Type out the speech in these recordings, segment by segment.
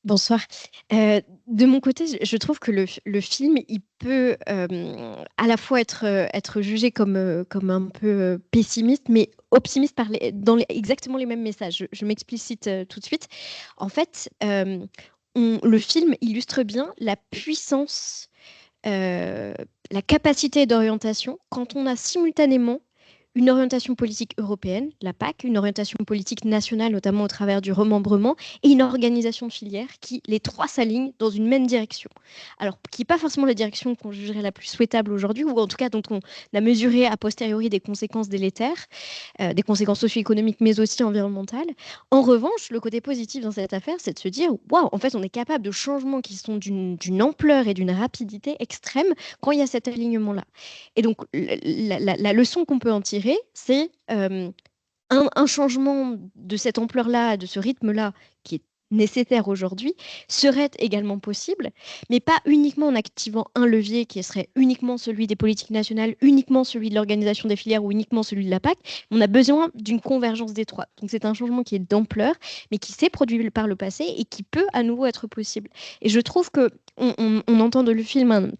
Bonsoir. De mon côté, je trouve que le film, il peut à la fois être jugé comme un peu pessimiste, mais optimiste exactement les mêmes messages. Je m'explicite tout de suite. En fait, le film illustre bien la puissance, euh, la capacité d'orientation quand on a simultanément une orientation politique européenne, la PAC, une orientation politique nationale, notamment au travers du remembrement, et une organisation de filière qui, les trois, s'alignent dans une même direction. Alors, qui n'est pas forcément la direction qu'on jugerait la plus souhaitable aujourd'hui, ou en tout cas dont on a mesuré a posteriori des conséquences délétères, des conséquences socio-économiques, mais aussi environnementales. En revanche, le côté positif dans cette affaire, c'est de se dire, waouh, en fait, on est capable de changements qui sont d'une ampleur et d'une rapidité extrême quand il y a cet alignement-là. Et donc, la leçon qu'on peut en tirer, c'est un changement de cette ampleur-là, de ce rythme-là, qui est nécessaire aujourd'hui, serait également possible, mais pas uniquement en activant un levier qui serait uniquement celui des politiques nationales, uniquement celui de l'organisation des filières ou uniquement celui de la PAC. On a besoin d'une convergence des trois. Donc c'est un changement qui est d'ampleur, mais qui s'est produit par le passé et qui peut à nouveau être possible. Et je trouve que on entend dans le film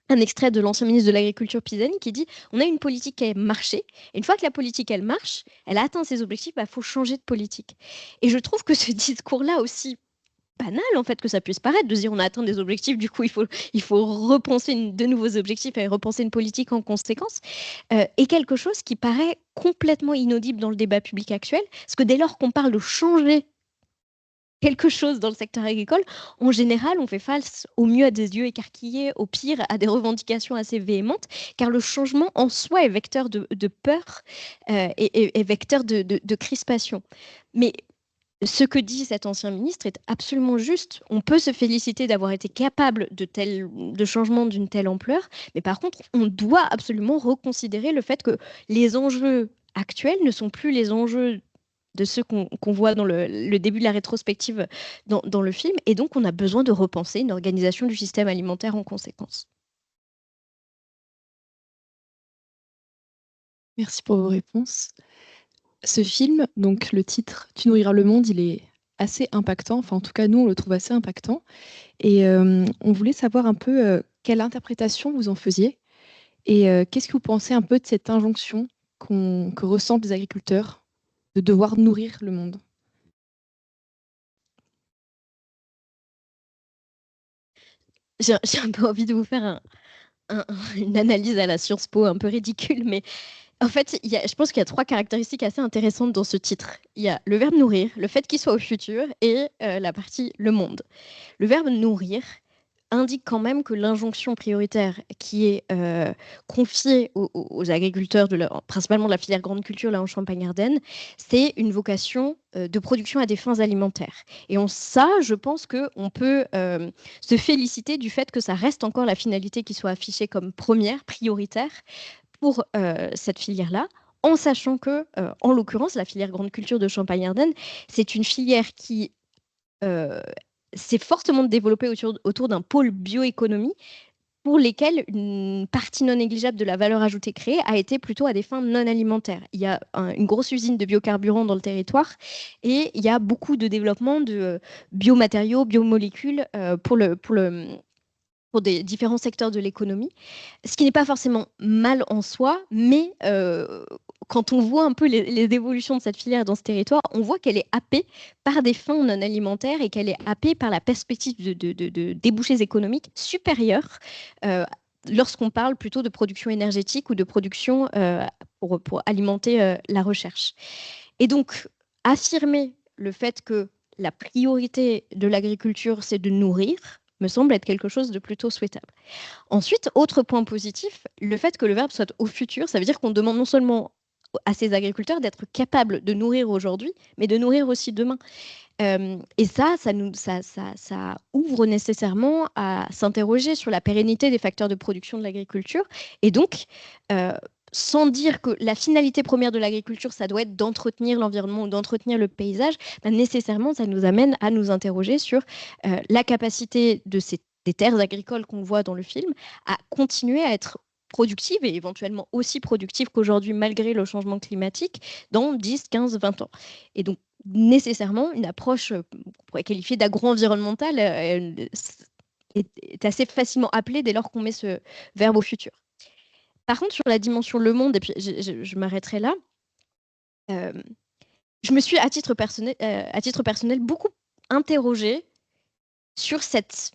un extrait de l'ancien ministre de l'Agriculture Pisani qui dit on a une politique qui a marché, et une fois que la politique elle marche, elle a atteint ses objectifs, il faut changer de politique. Et je trouve que ce discours-là, aussi banal en fait que ça puisse paraître, de dire on a atteint des objectifs, du coup il faut repenser de nouveaux objectifs et repenser une politique en conséquence, est quelque chose qui paraît complètement inaudible dans le débat public actuel, parce que dès lors qu'on parle de changer quelque chose dans le secteur agricole, en général, on fait face au mieux à des yeux écarquillés, au pire à des revendications assez véhémentes, car le changement en soi est vecteur de peur et vecteur de crispation. Mais ce que dit cet ancien ministre est absolument juste. On peut se féliciter d'avoir été capable de changements d'une telle ampleur, mais par contre, on doit absolument reconsidérer le fait que les enjeux actuels ne sont plus les enjeux de ceux qu'on voit dans le début de la rétrospective dans le film, et donc on a besoin de repenser une organisation du système alimentaire en conséquence. Merci pour vos réponses. Ce film, donc le titre Tu nourriras le monde, il est assez impactant. Enfin, en tout cas, nous, on le trouve assez impactant. Et on voulait savoir un peu quelle interprétation vous en faisiez et qu'est-ce que vous pensez un peu de cette injonction que ressentent les agriculteurs de devoir nourrir le monde. J'ai un peu envie de vous faire une analyse à la Sciences Po un peu ridicule, mais en fait, je pense qu'il y a trois caractéristiques assez intéressantes dans ce titre. Il y a le verbe nourrir, le fait qu'il soit au futur, et la partie le monde. Le verbe nourrir indique quand même que l'injonction prioritaire qui est confiée aux agriculteurs, principalement de la filière grande culture là en Champagne-Ardenne, c'est une vocation de production à des fins alimentaires. Et ça, je pense qu'on peut se féliciter du fait que ça reste encore la finalité qui soit affichée comme première, prioritaire, pour cette filière-là, en sachant que, en l'occurrence, la filière grande culture de Champagne-Ardenne, c'est une filière qui euh, s'est fortement développée autour d'un pôle bioéconomie pour lesquels une partie non négligeable de la valeur ajoutée créée a été plutôt à des fins non alimentaires. Il y a une grosse usine de biocarburants dans le territoire et il y a beaucoup de développement de biomatériaux, biomolécules pour des différents secteurs de l'économie, ce qui n'est pas forcément mal en soi, mais quand on voit un peu les évolutions de cette filière dans ce territoire, on voit qu'elle est happée par des fins non alimentaires et qu'elle est happée par la perspective de débouchés économiques supérieurs lorsqu'on parle plutôt de production énergétique ou de production pour alimenter la recherche. Et donc, affirmer le fait que la priorité de l'agriculture, c'est de nourrir, me semble être quelque chose de plutôt souhaitable. Ensuite, autre point positif, le fait que le verbe soit au futur, ça veut dire qu'on demande non seulement à ces agriculteurs d'être capables de nourrir aujourd'hui, mais de nourrir aussi demain. Et ça ouvre nécessairement à s'interroger sur la pérennité des facteurs de production de l'agriculture. Et donc, euh, sans dire que la finalité première de l'agriculture, ça doit être d'entretenir l'environnement ou d'entretenir le paysage, ben nécessairement, ça nous amène à nous interroger sur la capacité des terres agricoles qu'on voit dans le film à continuer à être productive et éventuellement aussi productive qu'aujourd'hui malgré le changement climatique dans 10, 15, 20 ans. Et donc, nécessairement, une approche qu'on pourrait qualifier d'agro-environnementale est assez facilement appelée dès lors qu'on met ce verbe au futur. Par contre, sur la dimension le monde, et puis je m'arrêterai là, je me suis, à titre personnel, beaucoup interrogée sur cet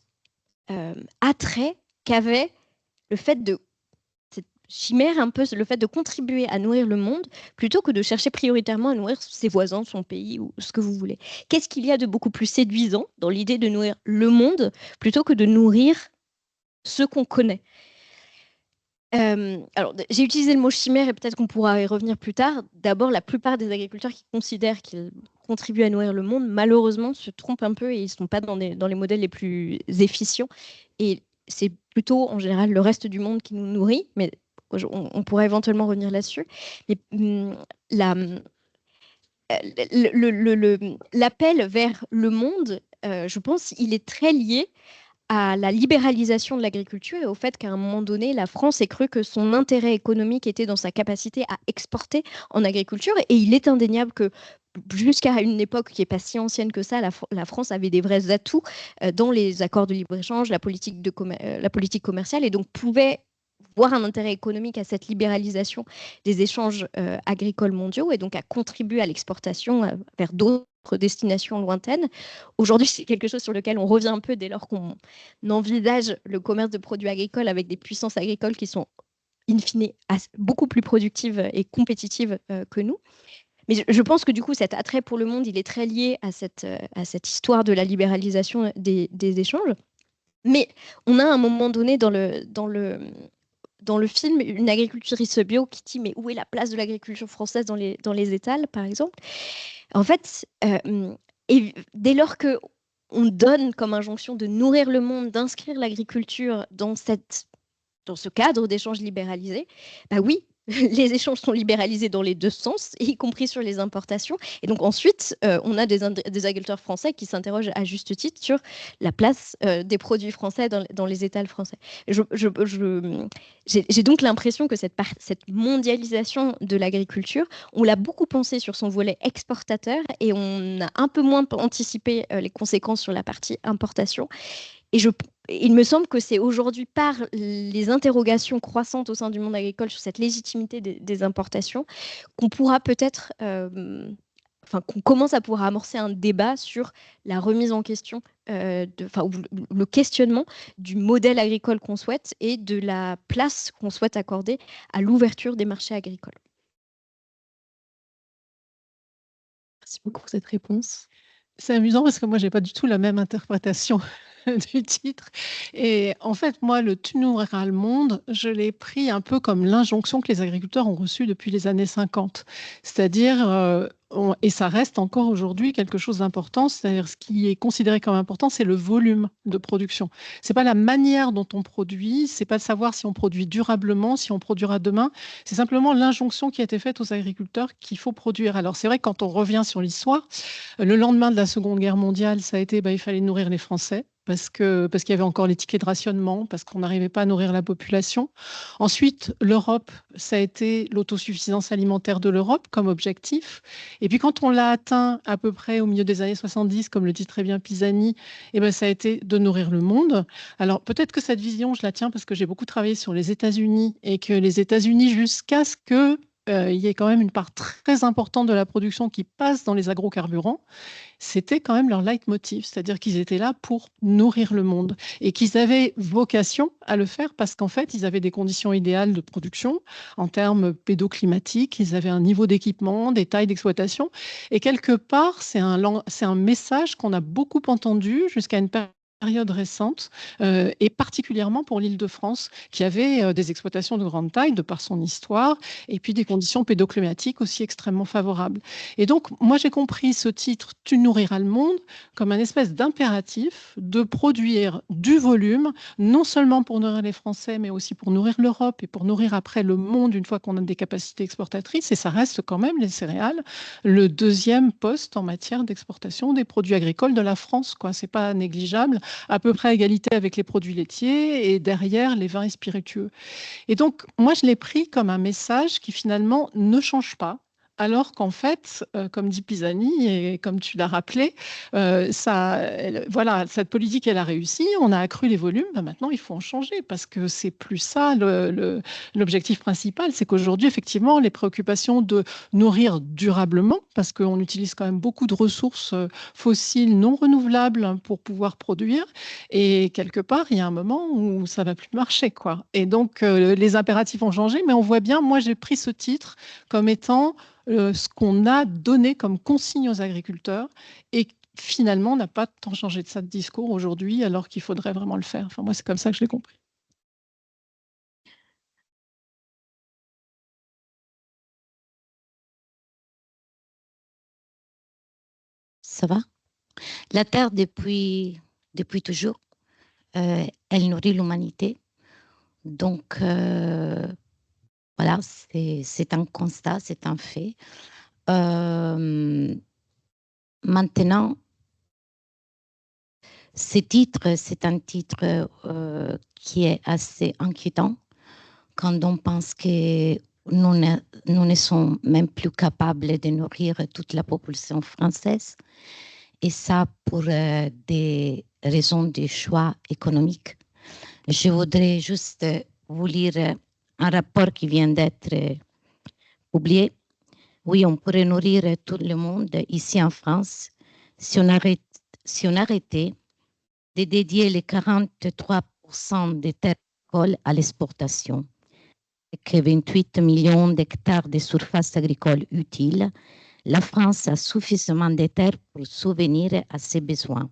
attrait qu'avait le fait de, cette chimère un peu, le fait de contribuer à nourrir le monde, plutôt que de chercher prioritairement à nourrir ses voisins, son pays ou ce que vous voulez. Qu'est-ce qu'il y a de beaucoup plus séduisant dans l'idée de nourrir le monde, plutôt que de nourrir ceux qu'on connaît? Alors, j'ai utilisé le mot chimère et peut-être qu'on pourra y revenir plus tard. D'abord, la plupart des agriculteurs qui considèrent qu'ils contribuent à nourrir le monde, malheureusement, se trompent un peu et ils ne sont pas dans les modèles les plus efficients. Et c'est plutôt, en général, le reste du monde qui nous nourrit, mais on pourra éventuellement revenir là-dessus. Mais l'appel vers le monde, je pense, il est très lié à la libéralisation de l'agriculture et au fait qu'à un moment donné, la France ait cru que son intérêt économique était dans sa capacité à exporter en agriculture. Et il est indéniable que jusqu'à une époque qui n'est pas si ancienne que ça, la France avait des vrais atouts dans les accords de libre-échange, la politique commerciale, et donc pouvait voir un intérêt économique à cette libéralisation des échanges agricoles mondiaux et donc à contribuer à l'exportation vers d'autres destinations lointaines. Aujourd'hui, c'est quelque chose sur lequel on revient un peu dès lors qu'on envisage le commerce de produits agricoles avec des puissances agricoles qui sont in fine beaucoup plus productives et compétitives que nous. Mais je pense que du coup, cet attrait pour le monde, il est très lié à cette histoire de la libéralisation des échanges. Mais on a à un moment donné dans le film une agricultrice bio qui dit mais où est la place de l'agriculture française dans les étals, par exemple. En fait, et dès lors que on donne comme injonction de nourrir le monde, d'inscrire l'agriculture dans ce cadre d'échanges libéralisés, bah oui, les échanges sont libéralisés dans les deux sens, y compris sur les importations. Et donc ensuite, on a des agriculteurs français qui s'interrogent à juste titre sur la place des produits français dans les étals français. J'ai donc l'impression que cette mondialisation de l'agriculture, on l'a beaucoup pensé sur son volet exportateur et on a un peu moins anticipé les conséquences sur la partie importation. Et il me semble que c'est aujourd'hui par les interrogations croissantes au sein du monde agricole sur cette légitimité des importations qu'on pourra peut-être, qu'on commence à pouvoir amorcer un débat sur la remise en question, le questionnement du modèle agricole qu'on souhaite et de la place qu'on souhaite accorder à l'ouverture des marchés agricoles. Merci beaucoup pour cette réponse. C'est amusant parce que moi, je n'ai pas du tout la même interprétation du titre. Et en fait, moi, le Tu nourriras le monde, je l'ai pris un peu comme l'injonction que les agriculteurs ont reçue depuis les années 50. C'est-à-dire, et ça reste encore aujourd'hui quelque chose d'important, c'est-à-dire ce qui est considéré comme important, c'est le volume de production. Ce n'est pas la manière dont on produit, ce n'est pas de savoir si on produit durablement, si on produira demain, c'est simplement l'injonction qui a été faite aux agriculteurs qu'il faut produire. Alors c'est vrai que quand on revient sur l'histoire, le lendemain de la Seconde Guerre mondiale, ça a été, il fallait nourrir les Français. Parce qu'il y avait encore les tickets de rationnement, parce qu'on n'arrivait pas à nourrir la population. Ensuite, l'Europe, ça a été l'autosuffisance alimentaire de l'Europe comme objectif. Et puis quand on l'a atteint à peu près au milieu des années 70, comme le dit très bien Pisani, ça a été de nourrir le monde. Alors peut-être que cette vision, je la tiens parce que j'ai beaucoup travaillé sur les États-Unis et que les États-Unis, jusqu'à ce que il y ait quand même une part très importante de la production qui passe dans les agrocarburants, c'était quand même leur leitmotiv, c'est-à-dire qu'ils étaient là pour nourrir le monde et qu'ils avaient vocation à le faire parce qu'en fait, ils avaient des conditions idéales de production en termes pédoclimatiques, ils avaient un niveau d'équipement, des tailles d'exploitation et quelque part, c'est un message qu'on a beaucoup entendu jusqu'à une période récente et particulièrement pour l'Île-de-France qui avait des exploitations de grande taille de par son histoire et puis des conditions pédoclimatiques aussi extrêmement favorables. Et donc, moi, j'ai compris ce titre « Tu nourriras le monde » comme un espèce d'impératif de produire du volume, non seulement pour nourrir les Français, mais aussi pour nourrir l'Europe et pour nourrir après le monde une fois qu'on a des capacités exportatrices. Et ça reste quand même, les céréales, le deuxième poste en matière d'exportation des produits agricoles de la France, quoi. C'est pas négligeable. à peu près à égalité avec les produits laitiers et derrière les vins et spiritueux. Et donc, moi, je l'ai pris comme un message qui finalement ne change pas. Alors qu'en fait, comme dit Pisani, et comme tu l'as rappelé, voilà, cette politique, elle a réussi, on a accru les volumes, ben maintenant il faut en changer, parce que c'est plus ça l'objectif principal, c'est qu'aujourd'hui, effectivement, les préoccupations de nourrir durablement, parce qu'on utilise quand même beaucoup de ressources fossiles non renouvelables, hein, pour pouvoir produire, et quelque part, il y a un moment où ça va plus marcher, quoi. Et donc, les impératifs ont changé, mais on voit bien, moi, j'ai pris ce titre comme étant ce qu'on a donné comme consigne aux agriculteurs et finalement, on n'a pas tant changé de ça de discours aujourd'hui, alors qu'il faudrait vraiment le faire. Enfin, moi, c'est comme ça que je l'ai compris. Ça va? La Terre, depuis toujours, elle nourrit l'humanité. Donc, voilà, c'est un constat, c'est un fait. Maintenant, ce titre, c'est un titre qui est assez inquiétant quand on pense que nous ne sommes même plus capables de nourrir toute la population française. Et ça pour des raisons de choix économiques. Je voudrais juste vous lire un rapport qui vient d'être publié. Oui, on pourrait nourrir tout le monde ici en France si on arrêtait de dédier les 43% des terres agricoles à l'exportation et que 28 millions d'hectares de surfaces agricoles utiles. La France a suffisamment de terres pour subvenir à ses besoins.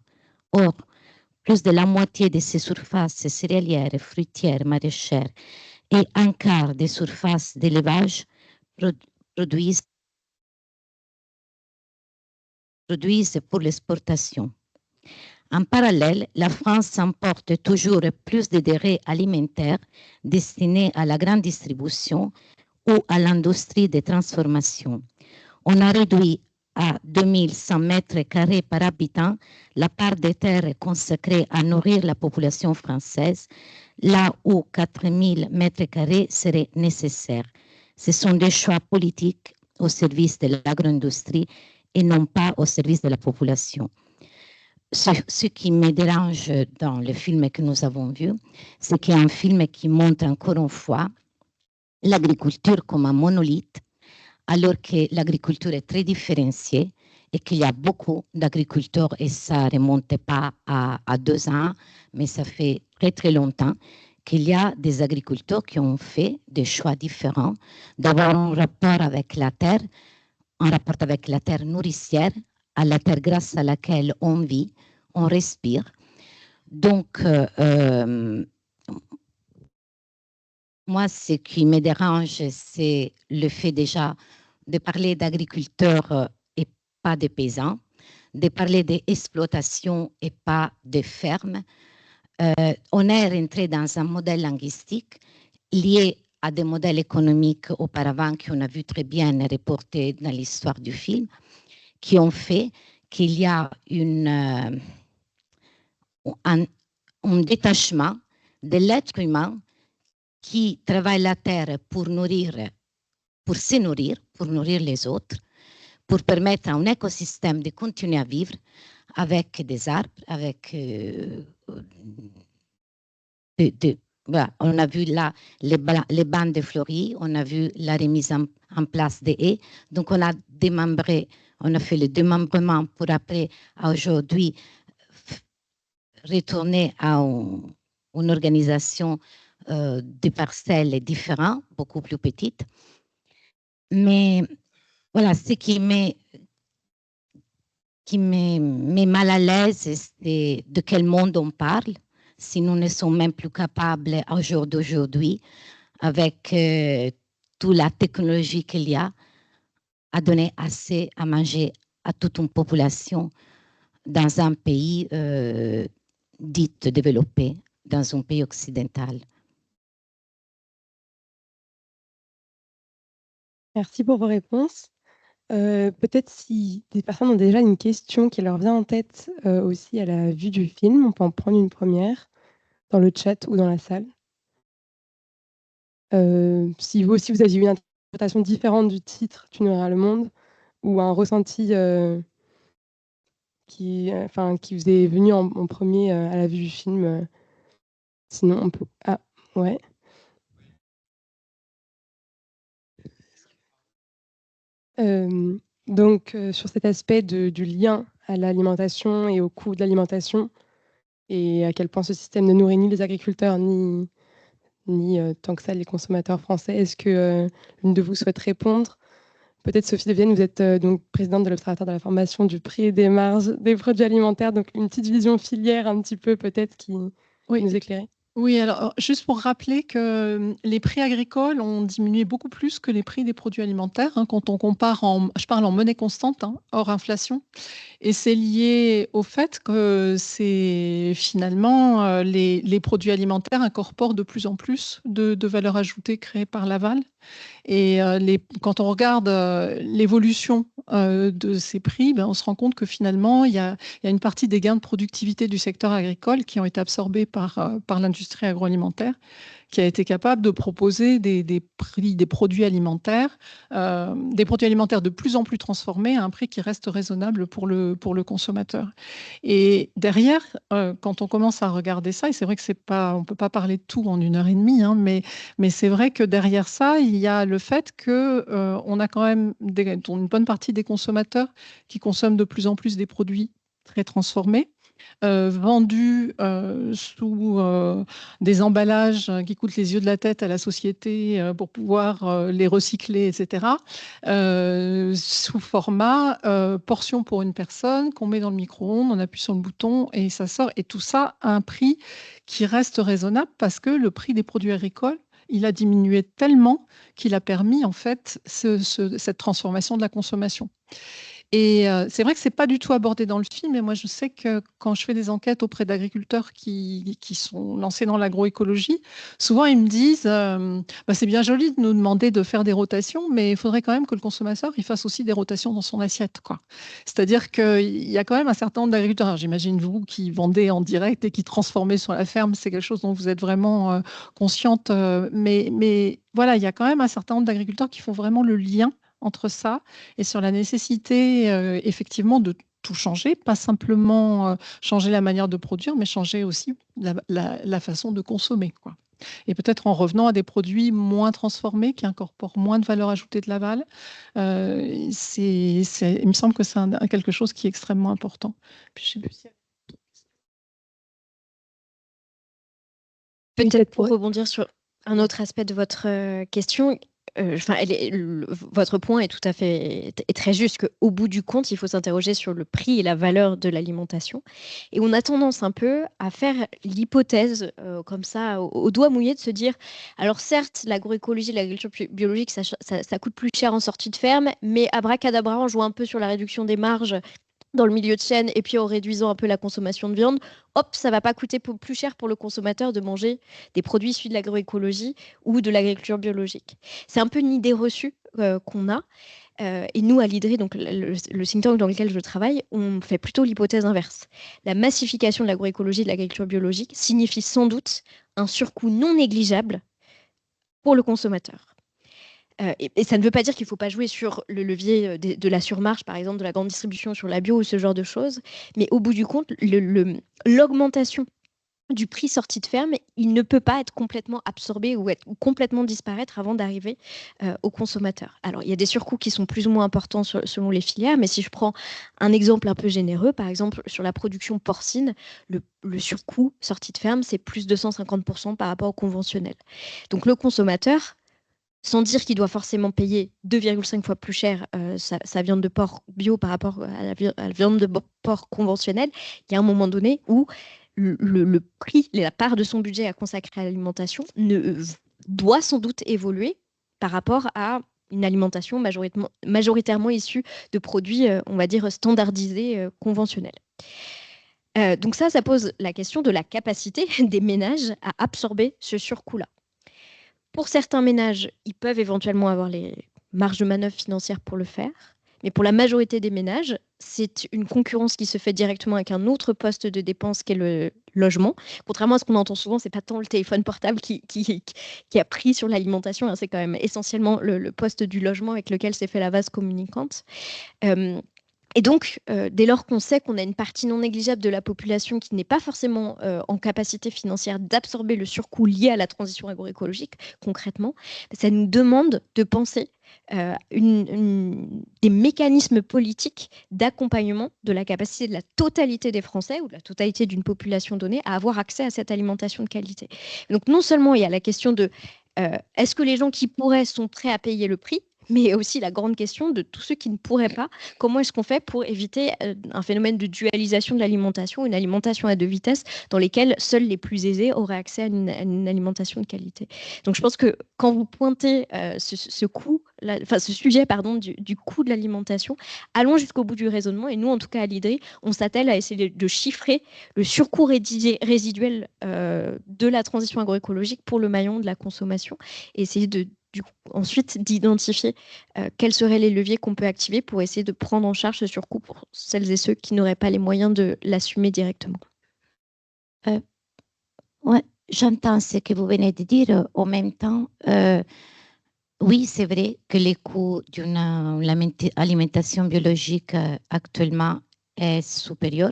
Or, plus de la moitié de ces surfaces céréalières, fruitières, maraîchères et un quart des surfaces d'élevage produisent pour l'exportation. En parallèle, la France importe toujours plus de denrées alimentaires destinées à la grande distribution ou à l'industrie de transformation. On a réduit à 2100 mètres carrés par habitant la part des terres consacrée à nourrir la population française, là où 4000 mètres carrés seraient nécessaires. Ce sont des choix politiques au service de l'agro-industrie et non pas au service de la population. Ce qui me dérange dans le film que nous avons vu, c'est qu'il y a un film qui montre encore une fois l'agriculture comme un monolithe, alors que l'agriculture est très différenciée et qu'il y a beaucoup d'agriculteurs, et ça ne remonte pas à 2 ans, mais ça fait très très longtemps qu'il y a des agriculteurs qui ont fait des choix différents, d'avoir un rapport avec la terre, nourricière, à la terre grâce à laquelle on vit, on respire. Donc, moi, ce qui me dérange, c'est le fait déjà de parler d'agriculteurs et pas de paysans, de parler d'exploitation et pas de ferme. On est rentré dans un modèle linguistique lié à des modèles économiques auparavant qu'on a vu très bien reportés dans l'histoire du film, qui ont fait qu'il y a un détachement de l'être humain qui travaille la terre pour se nourrir, pour nourrir les autres, pour permettre à un écosystème de continuer à vivre avec des arbres, avec voilà, on a vu là les bandes fleuries, on a vu la remise en place des haies. Donc, on a fait le démembrement pour après, aujourd'hui, retourner à une organisation de parcelles différentes, beaucoup plus petites. Mais voilà, ce qui met mal à l'aise, c'est de quel monde on parle, si nous ne sommes même plus capables, au jour d'aujourd'hui, avec toute la technologie qu'il y a, à donner assez à manger à toute une population dans un pays dit développé, dans un pays occidental. Merci pour vos réponses. Peut-être si des personnes ont déjà une question qui leur vient en tête aussi à la vue du film, on peut en prendre une première dans le chat ou dans la salle. Si vous aussi vous aviez une interprétation différente du titre « Tu nourriras le monde » ou un ressenti qui vous est venu en premier à la vue du film. Sinon, on peut... Ah, ouais. Donc, sur cet aspect du lien à l'alimentation et au coût de l'alimentation, et à quel point ce système ne nourrit ni les agriculteurs, ni tant que ça les consommateurs français, est-ce que l'une de vous souhaite répondre? Peut-être Sophie Devienne, vous êtes donc présidente de l'Observatoire de la formation du prix et des marges des produits alimentaires, donc une petite vision filière un petit peu peut-être qui nous éclairait. Oui, alors juste pour rappeler que les prix agricoles ont diminué beaucoup plus que les prix des produits alimentaires, hein, quand on compare, je parle en monnaie constante, hein, hors inflation. Et c'est lié au fait que c'est finalement les produits alimentaires incorporent de plus en plus de valeur ajoutée créée par l'aval. Et quand on regarde l'évolution de ces prix, on se rend compte que finalement, il y a une partie des gains de productivité du secteur agricole qui ont été absorbés par l'industrie agroalimentaire, qui a été capable de proposer des produits alimentaires de plus en plus transformés à un prix qui reste raisonnable pour le consommateur. Et derrière, quand on commence à regarder ça, et c'est vrai que on ne peut pas parler de tout en 1 heure et demie, hein, mais c'est vrai que derrière ça, il y a le fait qu'on a quand même une bonne partie des consommateurs qui consomment de plus en plus des produits très transformés, vendus sous des emballages qui coûtent les yeux de la tête à la société pour pouvoir les recycler, etc., sous format portion pour une personne qu'on met dans le micro-ondes, on appuie sur le bouton et ça sort. Et tout ça à un prix qui reste raisonnable parce que le prix des produits agricoles, il a diminué tellement qu'il a permis en fait cette transformation de la consommation. Et c'est vrai que c'est pas du tout abordé dans le film, mais moi je sais que quand je fais des enquêtes auprès d'agriculteurs qui sont lancés dans l'agroécologie, souvent ils me disent c'est bien joli de nous demander de faire des rotations, mais il faudrait quand même que le consommateur il fasse aussi des rotations dans son assiette, quoi. C'est-à-dire qu'il y a quand même un certain nombre d'agriculteurs, j'imagine vous qui vendez en direct et qui transformez sur la ferme, c'est quelque chose dont vous êtes vraiment consciente, mais voilà, il y a quand même un certain nombre d'agriculteurs qui font vraiment le lien entre ça et sur la nécessité effectivement de tout changer, pas simplement changer la manière de produire, mais changer aussi la façon de consommer, quoi. Et peut-être en revenant à des produits moins transformés, qui incorporent moins de valeur ajoutée de l'aval, il me semble que c'est quelque chose qui est extrêmement important. Puis, je sais plus si... Peut-être pour rebondir sur un autre aspect de votre question, votre point est tout à fait est très juste qu'au bout du compte, il faut s'interroger sur le prix et la valeur de l'alimentation. Et on a tendance un peu à faire l'hypothèse, comme ça, au doigt mouillé, de se dire, alors certes, l'agroécologie, l'agriculture biologique, ça coûte plus cher en sortie de ferme, mais abracadabra, on joue un peu sur la réduction des marges dans le milieu de chaîne et puis en réduisant un peu la consommation de viande, hop, ça va pas coûter plus cher pour le consommateur de manger des produits issus de l'agroécologie ou de l'agriculture biologique. C'est un peu une idée reçue qu'on a. Et nous, à l'IDRI, donc le think tank dans lequel je travaille, on fait plutôt l'hypothèse inverse. La massification de l'agroécologie et de l'agriculture biologique signifie sans doute un surcoût non négligeable pour le consommateur. Et ça ne veut pas dire qu'il ne faut pas jouer sur le levier de la surmarge, par exemple, de la grande distribution sur la bio ou ce genre de choses. Mais au bout du compte, l'augmentation du prix sorti de ferme, il ne peut pas être complètement absorbé ou complètement disparaître avant d'arriver au consommateur. Alors, il y a des surcoûts qui sont plus ou moins importants selon les filières, mais si je prends un exemple un peu généreux, par exemple, sur la production porcine, le surcoût sorti de ferme, c'est plus de 150% par rapport au conventionnel. Donc, le consommateur, sans dire qu'il doit forcément payer 2,5 fois plus cher sa viande de porc bio par rapport à la viande de porc conventionnelle, il y a un moment donné où le prix, la part de son budget à consacrer à l'alimentation doit sans doute évoluer par rapport à une alimentation majoritairement issue de produits, on va dire, standardisés, conventionnels. Donc ça pose la question de la capacité des ménages à absorber ce surcoût-là. Pour certains ménages, ils peuvent éventuellement avoir les marges de manœuvre financières pour le faire, Mais pour la majorité des ménages, c'est une concurrence qui se fait directement avec un autre poste de dépense qu'est le logement. Contrairement à ce qu'on entend souvent, c'est pas tant le téléphone portable qui a pris sur l'alimentation, hein, c'est quand même essentiellement le poste du logement avec lequel s'est fait la vase communicante. Et donc, dès lors qu'on sait qu'on a une partie non négligeable de la population qui n'est pas forcément en capacité financière d'absorber le surcoût lié à la transition agroécologique, concrètement, ça nous demande de penser des mécanismes politiques d'accompagnement de la capacité de la totalité des Français ou de la totalité d'une population donnée à avoir accès à cette alimentation de qualité. Donc, non seulement il y a la question de est-ce que les gens qui pourraient sont prêts à payer le prix, mais aussi la grande question de tous ceux qui ne pourraient pas, comment est-ce qu'on fait pour éviter un phénomène de dualisation de l'alimentation, une alimentation à deux vitesses dans lesquelles seuls les plus aisés auraient accès à une alimentation de qualité. Donc je pense que quand vous pointez ce sujet du coût de l'alimentation, allons jusqu'au bout du raisonnement et nous, en tout cas à l'IDRI, on s'attelle à essayer de chiffrer le surcoût résiduel de la transition agroécologique pour le maillon de la consommation et essayer ensuite d'identifier quels seraient les leviers qu'on peut activer pour essayer de prendre en charge ce surcoût pour celles et ceux qui n'auraient pas les moyens de l'assumer directement. Ouais, j'entends ce que vous venez de dire. En même temps, oui, c'est vrai que les coûts d'une alimentation biologique actuellement est supérieur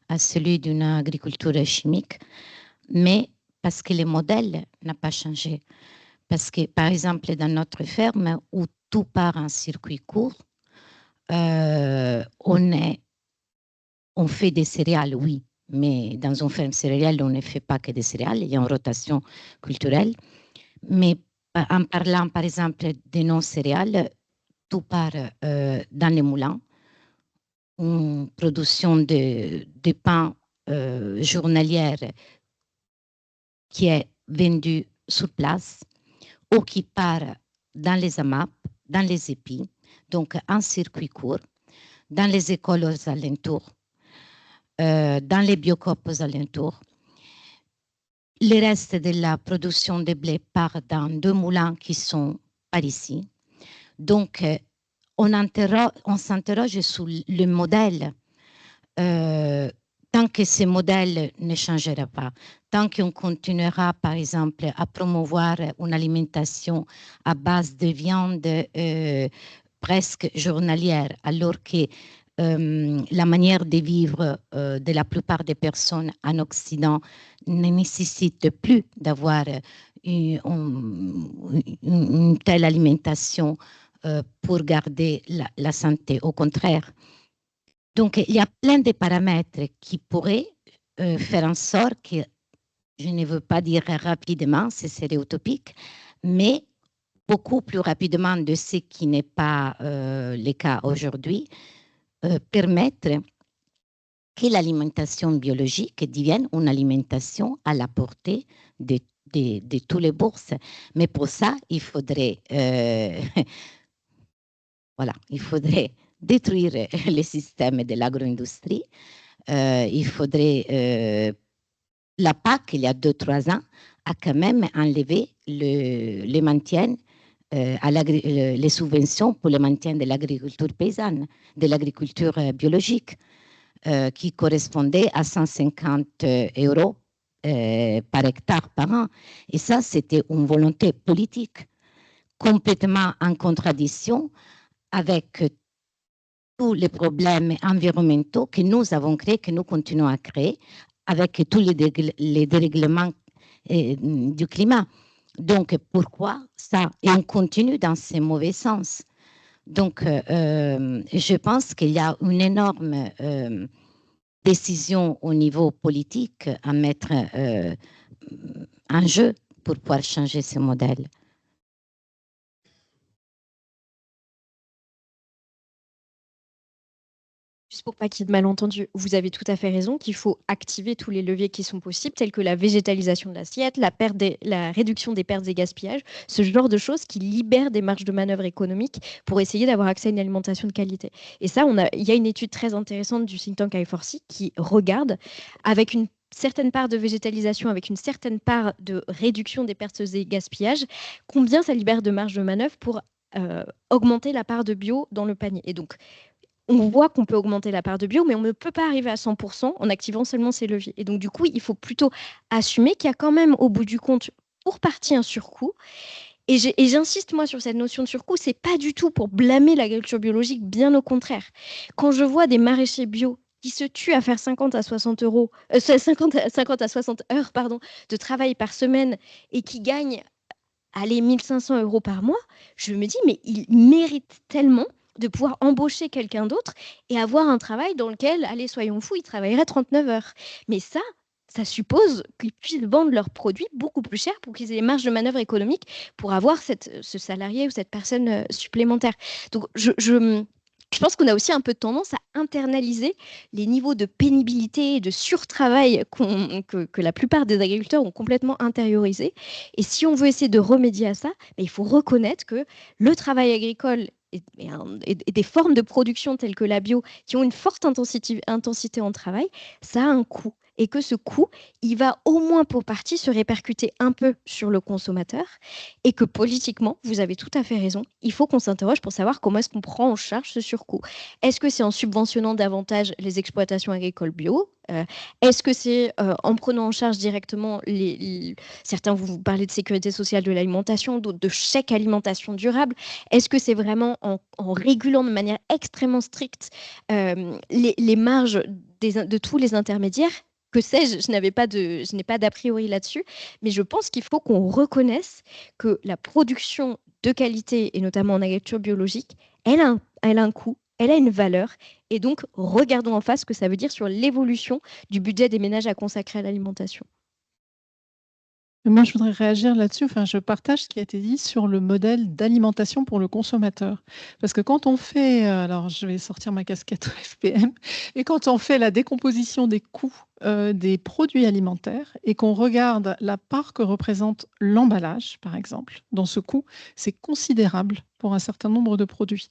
à celui d'une agriculture chimique, mais parce que le modèle n'a pas changé. Parce que, par exemple, dans notre ferme, où tout part en circuit court, on fait des céréales, oui, mais dans une ferme céréale, on ne fait pas que des céréales, il y a une rotation culturelle. Mais en parlant, par exemple, des non-céréales, tout part dans les moulins, une production de pain journalière qui est vendue sur place, ou qui part dans les AMAP, dans les épis, donc en circuit court, dans les écoles aux alentours, dans les biocoop aux alentours. Le reste de la production de blé part dans 2 moulins qui sont par ici. Donc, on s'interroge sur le modèle. Tant que ce modèle ne changera pas, tant qu'on continuera, par exemple, à promouvoir une alimentation à base de viande presque journalière, alors que la manière de vivre de la plupart des personnes en Occident ne nécessite plus d'avoir une telle alimentation pour garder la santé. Au contraire. Donc, il y a plein de paramètres qui pourraient faire en sorte que, je ne veux pas dire rapidement, ce serait utopique, mais beaucoup plus rapidement de ce qui n'est pas le cas aujourd'hui, permettre que l'alimentation biologique devienne une alimentation à la portée de toutes les bourses. Mais pour ça, il faudrait, il faudrait détruire le système de l'agro-industrie. Il faudrait... la PAC, il y a 2-3 ans, a quand même enlevé le maintien, les subventions pour le maintien de l'agriculture paysanne, de l'agriculture biologique, qui correspondait à 150 € par hectare par an. Et ça, c'était une volonté politique complètement en contradiction avec tous les problèmes environnementaux que nous avons créés, que nous continuons à créer, avec tous les dérèglements du climat. Donc, pourquoi ça? Et on continue dans ce mauvais sens. Donc, je pense qu'il y a une énorme décision au niveau politique à mettre en jeu pour pouvoir changer ce modèle. Juste pour pas qu'il y ait de malentendus, vous avez tout à fait raison qu'il faut activer tous les leviers qui sont possibles, tels que la végétalisation de l'assiette, la réduction des pertes et gaspillages, ce genre de choses qui libèrent des marges de manœuvre économiques pour essayer d'avoir accès à une alimentation de qualité. Et ça, il y a une étude très intéressante du think tank I4C qui regarde avec une certaine part de végétalisation, avec une certaine part de réduction des pertes et gaspillages, combien ça libère de marge de manœuvre pour augmenter la part de bio dans le panier. Et donc, on voit qu'on peut augmenter la part de bio, mais on ne peut pas arriver à 100% en activant seulement ces leviers. Et donc, du coup, il faut plutôt assumer qu'il y a quand même, au bout du compte, pour partie, un surcoût. Et j'insiste, moi, sur cette notion de surcoût, c'est pas du tout pour blâmer l'agriculture biologique, bien au contraire. Quand je vois des maraîchers bio qui se tuent à faire 50 à 60 euros, 50 à 60 heures, pardon, de travail par semaine et qui gagnent, allez, 1500 euros par mois, je me dis, mais ils méritent tellement de pouvoir embaucher quelqu'un d'autre et avoir un travail dans lequel, allez, soyons fous, ils travailleraient 39 heures. Mais ça suppose qu'ils puissent vendre leurs produits beaucoup plus cher pour qu'ils aient les marges de manœuvre économiques pour avoir ce salarié ou cette personne supplémentaire. Donc, je pense qu'on a aussi un peu tendance à internaliser les niveaux de pénibilité et de surtravail que la plupart des agriculteurs ont complètement intériorisés. Et si on veut essayer de remédier à ça, il faut reconnaître que le travail agricole et des formes de production telles que la bio, qui ont une forte intensité en travail, ça a un coût. Et que ce coût, il va au moins pour partie se répercuter un peu sur le consommateur. Et que politiquement, vous avez tout à fait raison, il faut qu'on s'interroge pour savoir comment est-ce qu'on prend en charge ce surcoût. Est-ce que c'est en subventionnant davantage les exploitations agricoles bio? Est-ce que c'est en prenant en charge directement certains vous parlez de sécurité sociale de l'alimentation, d'autres de chèque alimentation durable? Est-ce que c'est vraiment en régulant de manière extrêmement stricte les marges de tous les intermédiaires? Que sais-je, je n'ai pas d'a priori là-dessus, mais je pense qu'il faut qu'on reconnaisse que la production de qualité, et notamment en agriculture biologique, elle a un coût, elle a une valeur, et donc regardons en face ce que ça veut dire sur l'évolution du budget des ménages à consacrer à l'alimentation. Moi, je voudrais réagir là-dessus. Enfin, je partage ce qui a été dit sur le modèle d'alimentation pour le consommateur. Parce que quand on fait, alors je vais sortir ma casquette FPM, et quand on fait la décomposition des coûts des produits alimentaires et qu'on regarde la part que représente l'emballage, par exemple, dans ce coût, c'est considérable pour un certain nombre de produits.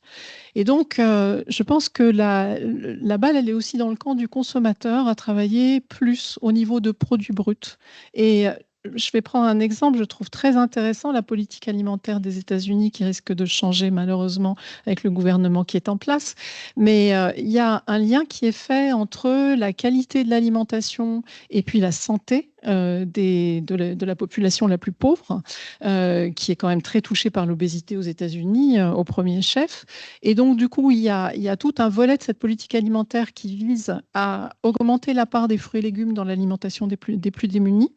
Et donc, je pense que la balle, elle est aussi dans le camp du consommateur à travailler plus au niveau de produits bruts. Et je vais prendre un exemple, je trouve très intéressant, la politique alimentaire des États-Unis qui risque de changer malheureusement avec le gouvernement qui est en place. Mais il y a un lien qui est fait entre la qualité de l'alimentation et puis la santé de la population la plus pauvre, qui est quand même très touchée par l'obésité aux États-Unis au premier chef. Et donc, du coup, il y a tout un volet de cette politique alimentaire qui vise à augmenter la part des fruits et légumes dans l'alimentation des plus démunis,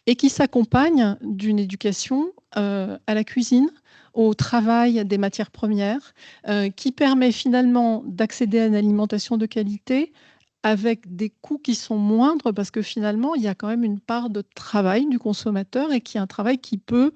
et qui s'accompagne d'une éducation à la cuisine, au travail des matières premières, qui permet finalement d'accéder à une alimentation de qualité avec des coûts qui sont moindres, parce que finalement, il y a quand même une part de travail du consommateur et qui est un travail qui peut...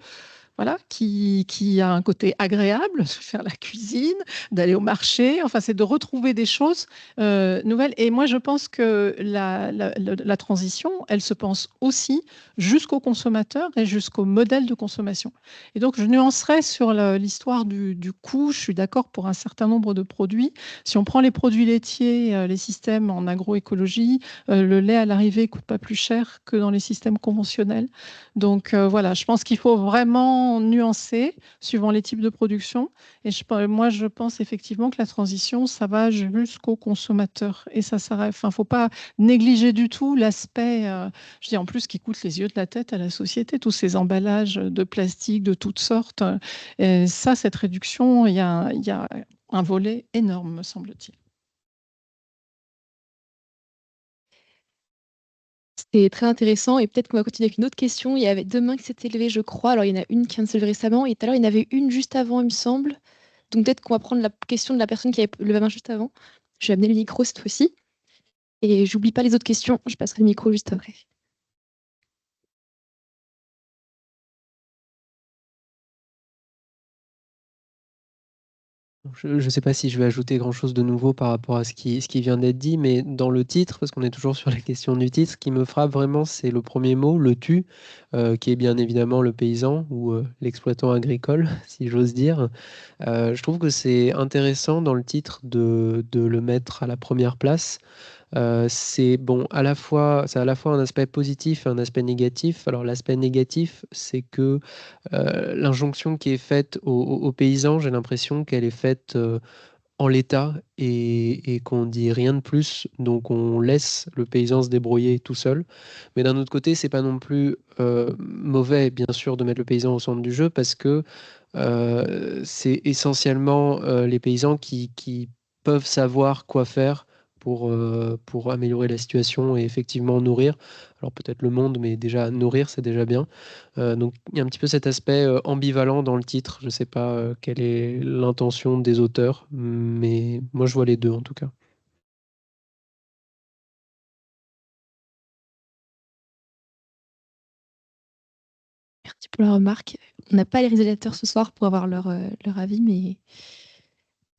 Voilà, qui a un côté agréable, de faire la cuisine, d'aller au marché, enfin, c'est de retrouver des choses nouvelles. Et moi, je pense que la transition, elle se pense aussi jusqu'au consommateur et jusqu'au modèle de consommation. Et donc, je nuancerais sur l'histoire du coût. Je suis d'accord pour un certain nombre de produits. Si on prend les produits laitiers, les systèmes en agroécologie, le lait à l'arrivée ne coûte pas plus cher que dans les systèmes conventionnels. Donc, voilà, je pense qu'il faut vraiment nuancer suivant les types de production. Et moi, je pense effectivement que la transition, ça va jusqu'au consommateur. Et ça s'arrête. Enfin, faut pas négliger du tout l'aspect, je dis en plus, qui coûte les yeux de la tête à la société, tous ces emballages de plastique de toutes sortes. Et ça, cette réduction, il y a un volet énorme, me semble-t-il. C'était très intéressant et peut-être qu'on va continuer avec une autre question. Il y avait deux mains qui s'étaient levées, je crois. Alors, il y en a une qui vient de se lever récemment et tout à l'heure, il y en avait une juste avant, il me semble. Donc, peut-être qu'on va prendre la question de la personne qui avait levé la main juste avant. Je vais amener le micro cette fois-ci. Et j'oublie pas les autres questions. Je passerai le micro juste après. Je ne sais pas si je vais ajouter grand-chose de nouveau par rapport à ce qui vient d'être dit, mais dans le titre, parce qu'on est toujours sur la question du titre, ce qui me frappe vraiment, c'est le premier mot, le tu, qui est bien évidemment le paysan ou l'exploitant agricole, si j'ose dire. Je trouve que c'est intéressant dans le titre de le mettre à la première place, C'est bon, c'est à la fois un aspect positif et un aspect négatif. Alors l'aspect négatif, c'est que l'injonction qui est faite aux paysans, j'ai l'impression qu'elle est faite en l'état et qu'on dit rien de plus, donc on laisse le paysan se débrouiller tout seul. Mais d'un autre côté, c'est pas non plus mauvais, bien sûr, de mettre le paysan au centre du jeu parce que c'est essentiellement les paysans qui peuvent savoir quoi faire pour améliorer la situation et effectivement nourrir. Alors peut-être le monde, mais déjà nourrir, c'est déjà bien. Donc il y a un petit peu cet aspect ambivalent dans le titre. Je ne sais pas quelle est l'intention des auteurs, mais moi je vois les deux en tout cas. Merci pour la remarque. On n'a pas les réalisateurs ce soir pour avoir leur avis, mais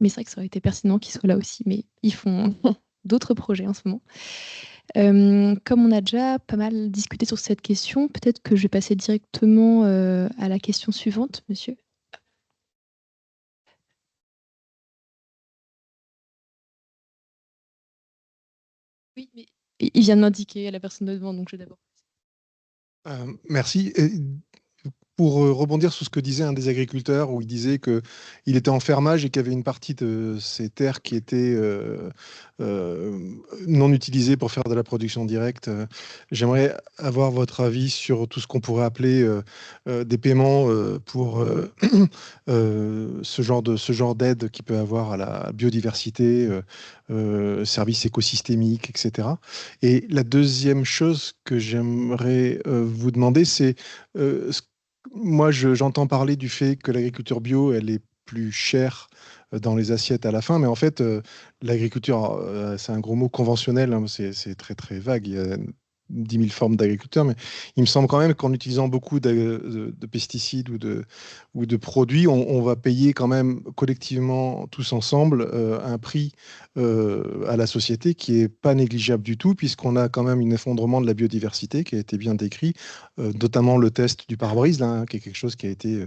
c'est vrai que ça aurait été pertinent qu'ils soient là aussi. Mais ils font d'autres projets en ce moment. Comme on a déjà pas mal discuté sur cette question, peut-être que je vais passer directement à la question suivante, monsieur. Oui, mais il vient de m'indiquer à la personne de devant, donc je vais d'abord. Merci. Pour rebondir sur ce que disait un des agriculteurs, où il disait qu'il était en fermage et qu'il y avait une partie de ces terres qui étaient non utilisées pour faire de la production directe. J'aimerais avoir votre avis sur tout ce qu'on pourrait appeler des paiements pour ce genre d'aide qui peut avoir à la biodiversité, services écosystémiques, etc. Et la deuxième chose que j'aimerais vous demander, c'est moi, j'entends parler du fait que l'agriculture bio, elle est plus chère dans les assiettes à la fin, mais en fait, l'agriculture, c'est un gros mot conventionnel, hein, c'est très très vague. Il y a 10 000 formes d'agriculteurs, mais il me semble quand même qu'en utilisant beaucoup de pesticides ou de produits, on va payer quand même collectivement, tous ensemble, un prix à la société qui est pas négligeable du tout, puisqu'on a quand même un effondrement de la biodiversité qui a été bien décrit, notamment le test du pare-brise, là, hein, qui est quelque chose qui a été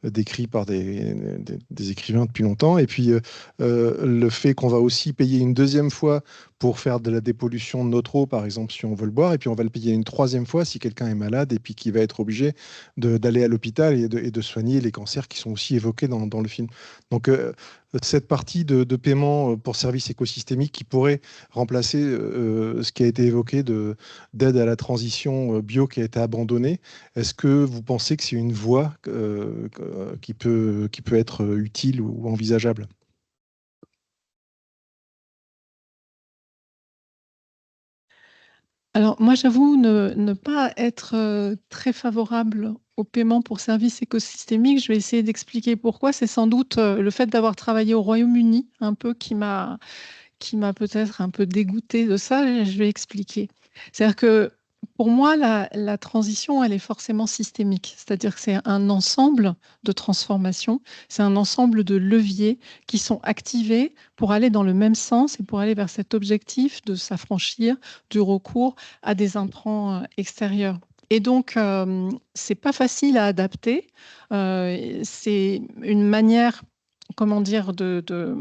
décrit par des écrivains depuis longtemps. Et puis, le fait qu'on va aussi payer une deuxième fois pour faire de la dépollution de notre eau, par exemple, si on veut le boire, et puis on va le payer une troisième fois si quelqu'un est malade et puis qui va être obligé d'aller à l'hôpital et de soigner les cancers qui sont aussi évoqués dans le film. Donc, cette partie de paiement pour services écosystémiques qui pourrait remplacer ce qui a été évoqué d'aide à la transition bio qui a été abandonnée, est-ce que vous pensez que c'est une voie qui peut être utile ou envisageable? Alors moi, j'avoue ne pas être très favorable au paiement pour services écosystémiques. Je vais essayer d'expliquer pourquoi. C'est sans doute le fait d'avoir travaillé au Royaume-Uni un peu qui m'a peut-être un peu dégoûtée de ça. Je vais expliquer. C'est-à-dire que pour moi, la transition, elle est forcément systémique. C'est-à-dire que c'est un ensemble de transformations, c'est un ensemble de leviers qui sont activés pour aller dans le même sens et pour aller vers cet objectif de s'affranchir du recours à des intrants extérieurs. Et donc, c'est pas facile à adapter. C'est une manière, comment dire, de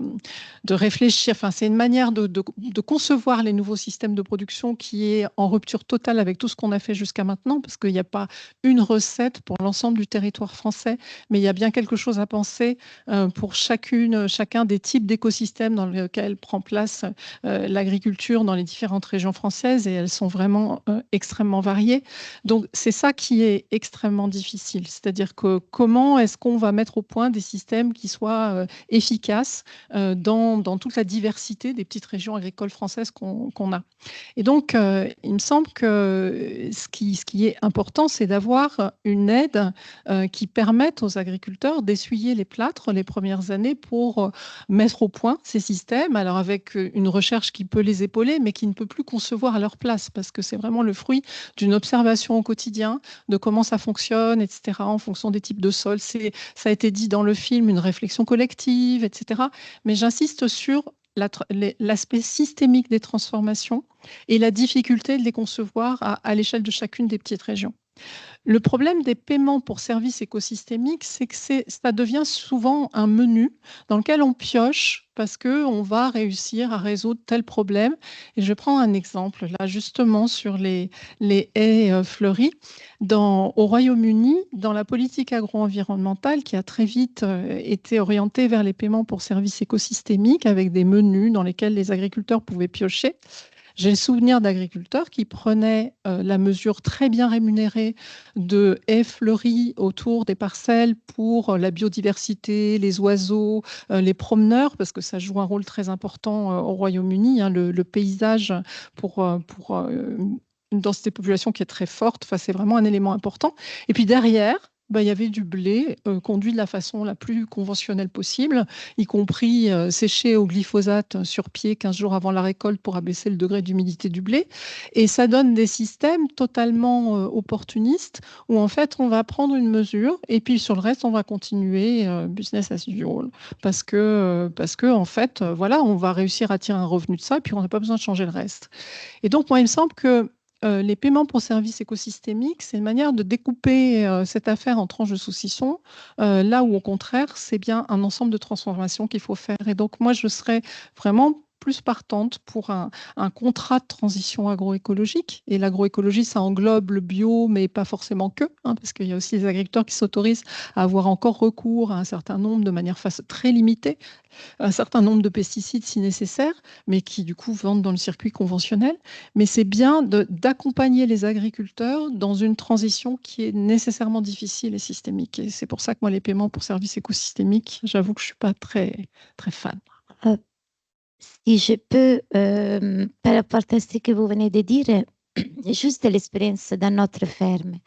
réfléchir. Enfin, c'est une manière de concevoir les nouveaux systèmes de production qui est en rupture totale avec tout ce qu'on a fait jusqu'à maintenant, parce qu'il n'y a pas une recette pour l'ensemble du territoire français, mais il y a bien quelque chose à penser pour chacun des types d'écosystèmes dans lesquels prend place l'agriculture dans les différentes régions françaises, et elles sont vraiment extrêmement variées. Donc, c'est ça qui est extrêmement difficile. C'est-à-dire que comment est-ce qu'on va mettre au point des systèmes qui soient efficaces dans toute la diversité des petites régions agricoles françaises qu'on a. Et donc, il me semble que ce qui est important, c'est d'avoir une aide qui permette aux agriculteurs d'essuyer les plâtres les premières années pour mettre au point ces systèmes, alors avec une recherche qui peut les épauler, mais qui ne peut plus concevoir à leur place, parce que c'est vraiment le fruit d'une observation au quotidien de comment ça fonctionne, etc., en fonction des types de sols. Ça a été dit dans le film, une réflexion collective, etc. Mais j'insiste sur l'aspect systémique des transformations et la difficulté de les concevoir à l'échelle de chacune des petites régions. Le problème des paiements pour services écosystémiques, c'est que ça devient souvent un menu dans lequel on pioche parce qu'on va réussir à résoudre tel problème. Et je prends un exemple, là, justement, sur les haies fleuries. Au Royaume-Uni, dans la politique agro-environnementale, qui a très vite été orientée vers les paiements pour services écosystémiques, avec des menus dans lesquels les agriculteurs pouvaient piocher, j'ai le souvenir d'agriculteurs qui prenaient la mesure très bien rémunérée de haies fleuries autour des parcelles pour la biodiversité, les oiseaux, les promeneurs, parce que ça joue un rôle très important au Royaume-Uni, hein, le paysage pour une densité de population qui est très forte, enfin, c'est vraiment un élément important. Et puis derrière, il y avait du blé conduit de la façon la plus conventionnelle possible, y compris séché au glyphosate sur pied 15 jours avant la récolte pour abaisser le degré d'humidité du blé. Et ça donne des systèmes totalement opportunistes où en fait on va prendre une mesure et puis sur le reste on va continuer business as usual parce que en fait voilà, on va réussir à tirer un revenu de ça et puis on n'a pas besoin de changer le reste. Et donc moi il me semble que les paiements pour services écosystémiques, c'est une manière de découper cette affaire en tranches de saucisson, là où au contraire, c'est bien un ensemble de transformations qu'il faut faire. Et donc moi, je serais vraiment plus partante pour un contrat de transition agroécologique. Et l'agroécologie, ça englobe le bio, mais pas forcément que, hein, parce qu'il y a aussi des agriculteurs qui s'autorisent à avoir encore recours à un certain nombre, de manière très limitée, un certain nombre de pesticides si nécessaire, mais qui du coup vendent dans le circuit conventionnel. Mais c'est bien d'accompagner les agriculteurs dans une transition qui est nécessairement difficile et systémique. Et c'est pour ça que moi, les paiements pour services écosystémiques, j'avoue que je ne suis pas très, très fan. Si je peux, par rapport à ce que vous venez de dire, juste l'expérience dans notre ferme,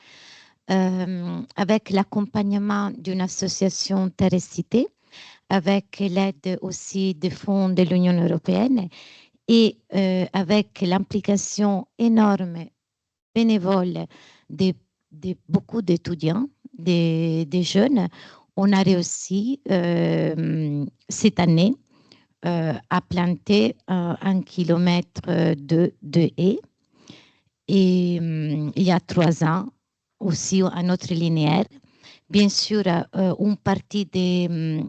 avec l'accompagnement d'une association Terre-Cité, avec l'aide aussi des fonds de l'Union européenne et avec l'implication énorme bénévole de beaucoup d'étudiants, des jeunes, on a réussi cette année à planter 1 kilomètre de haies. Et il y a 3 ans, aussi un autre linéaire. Bien sûr, une partie de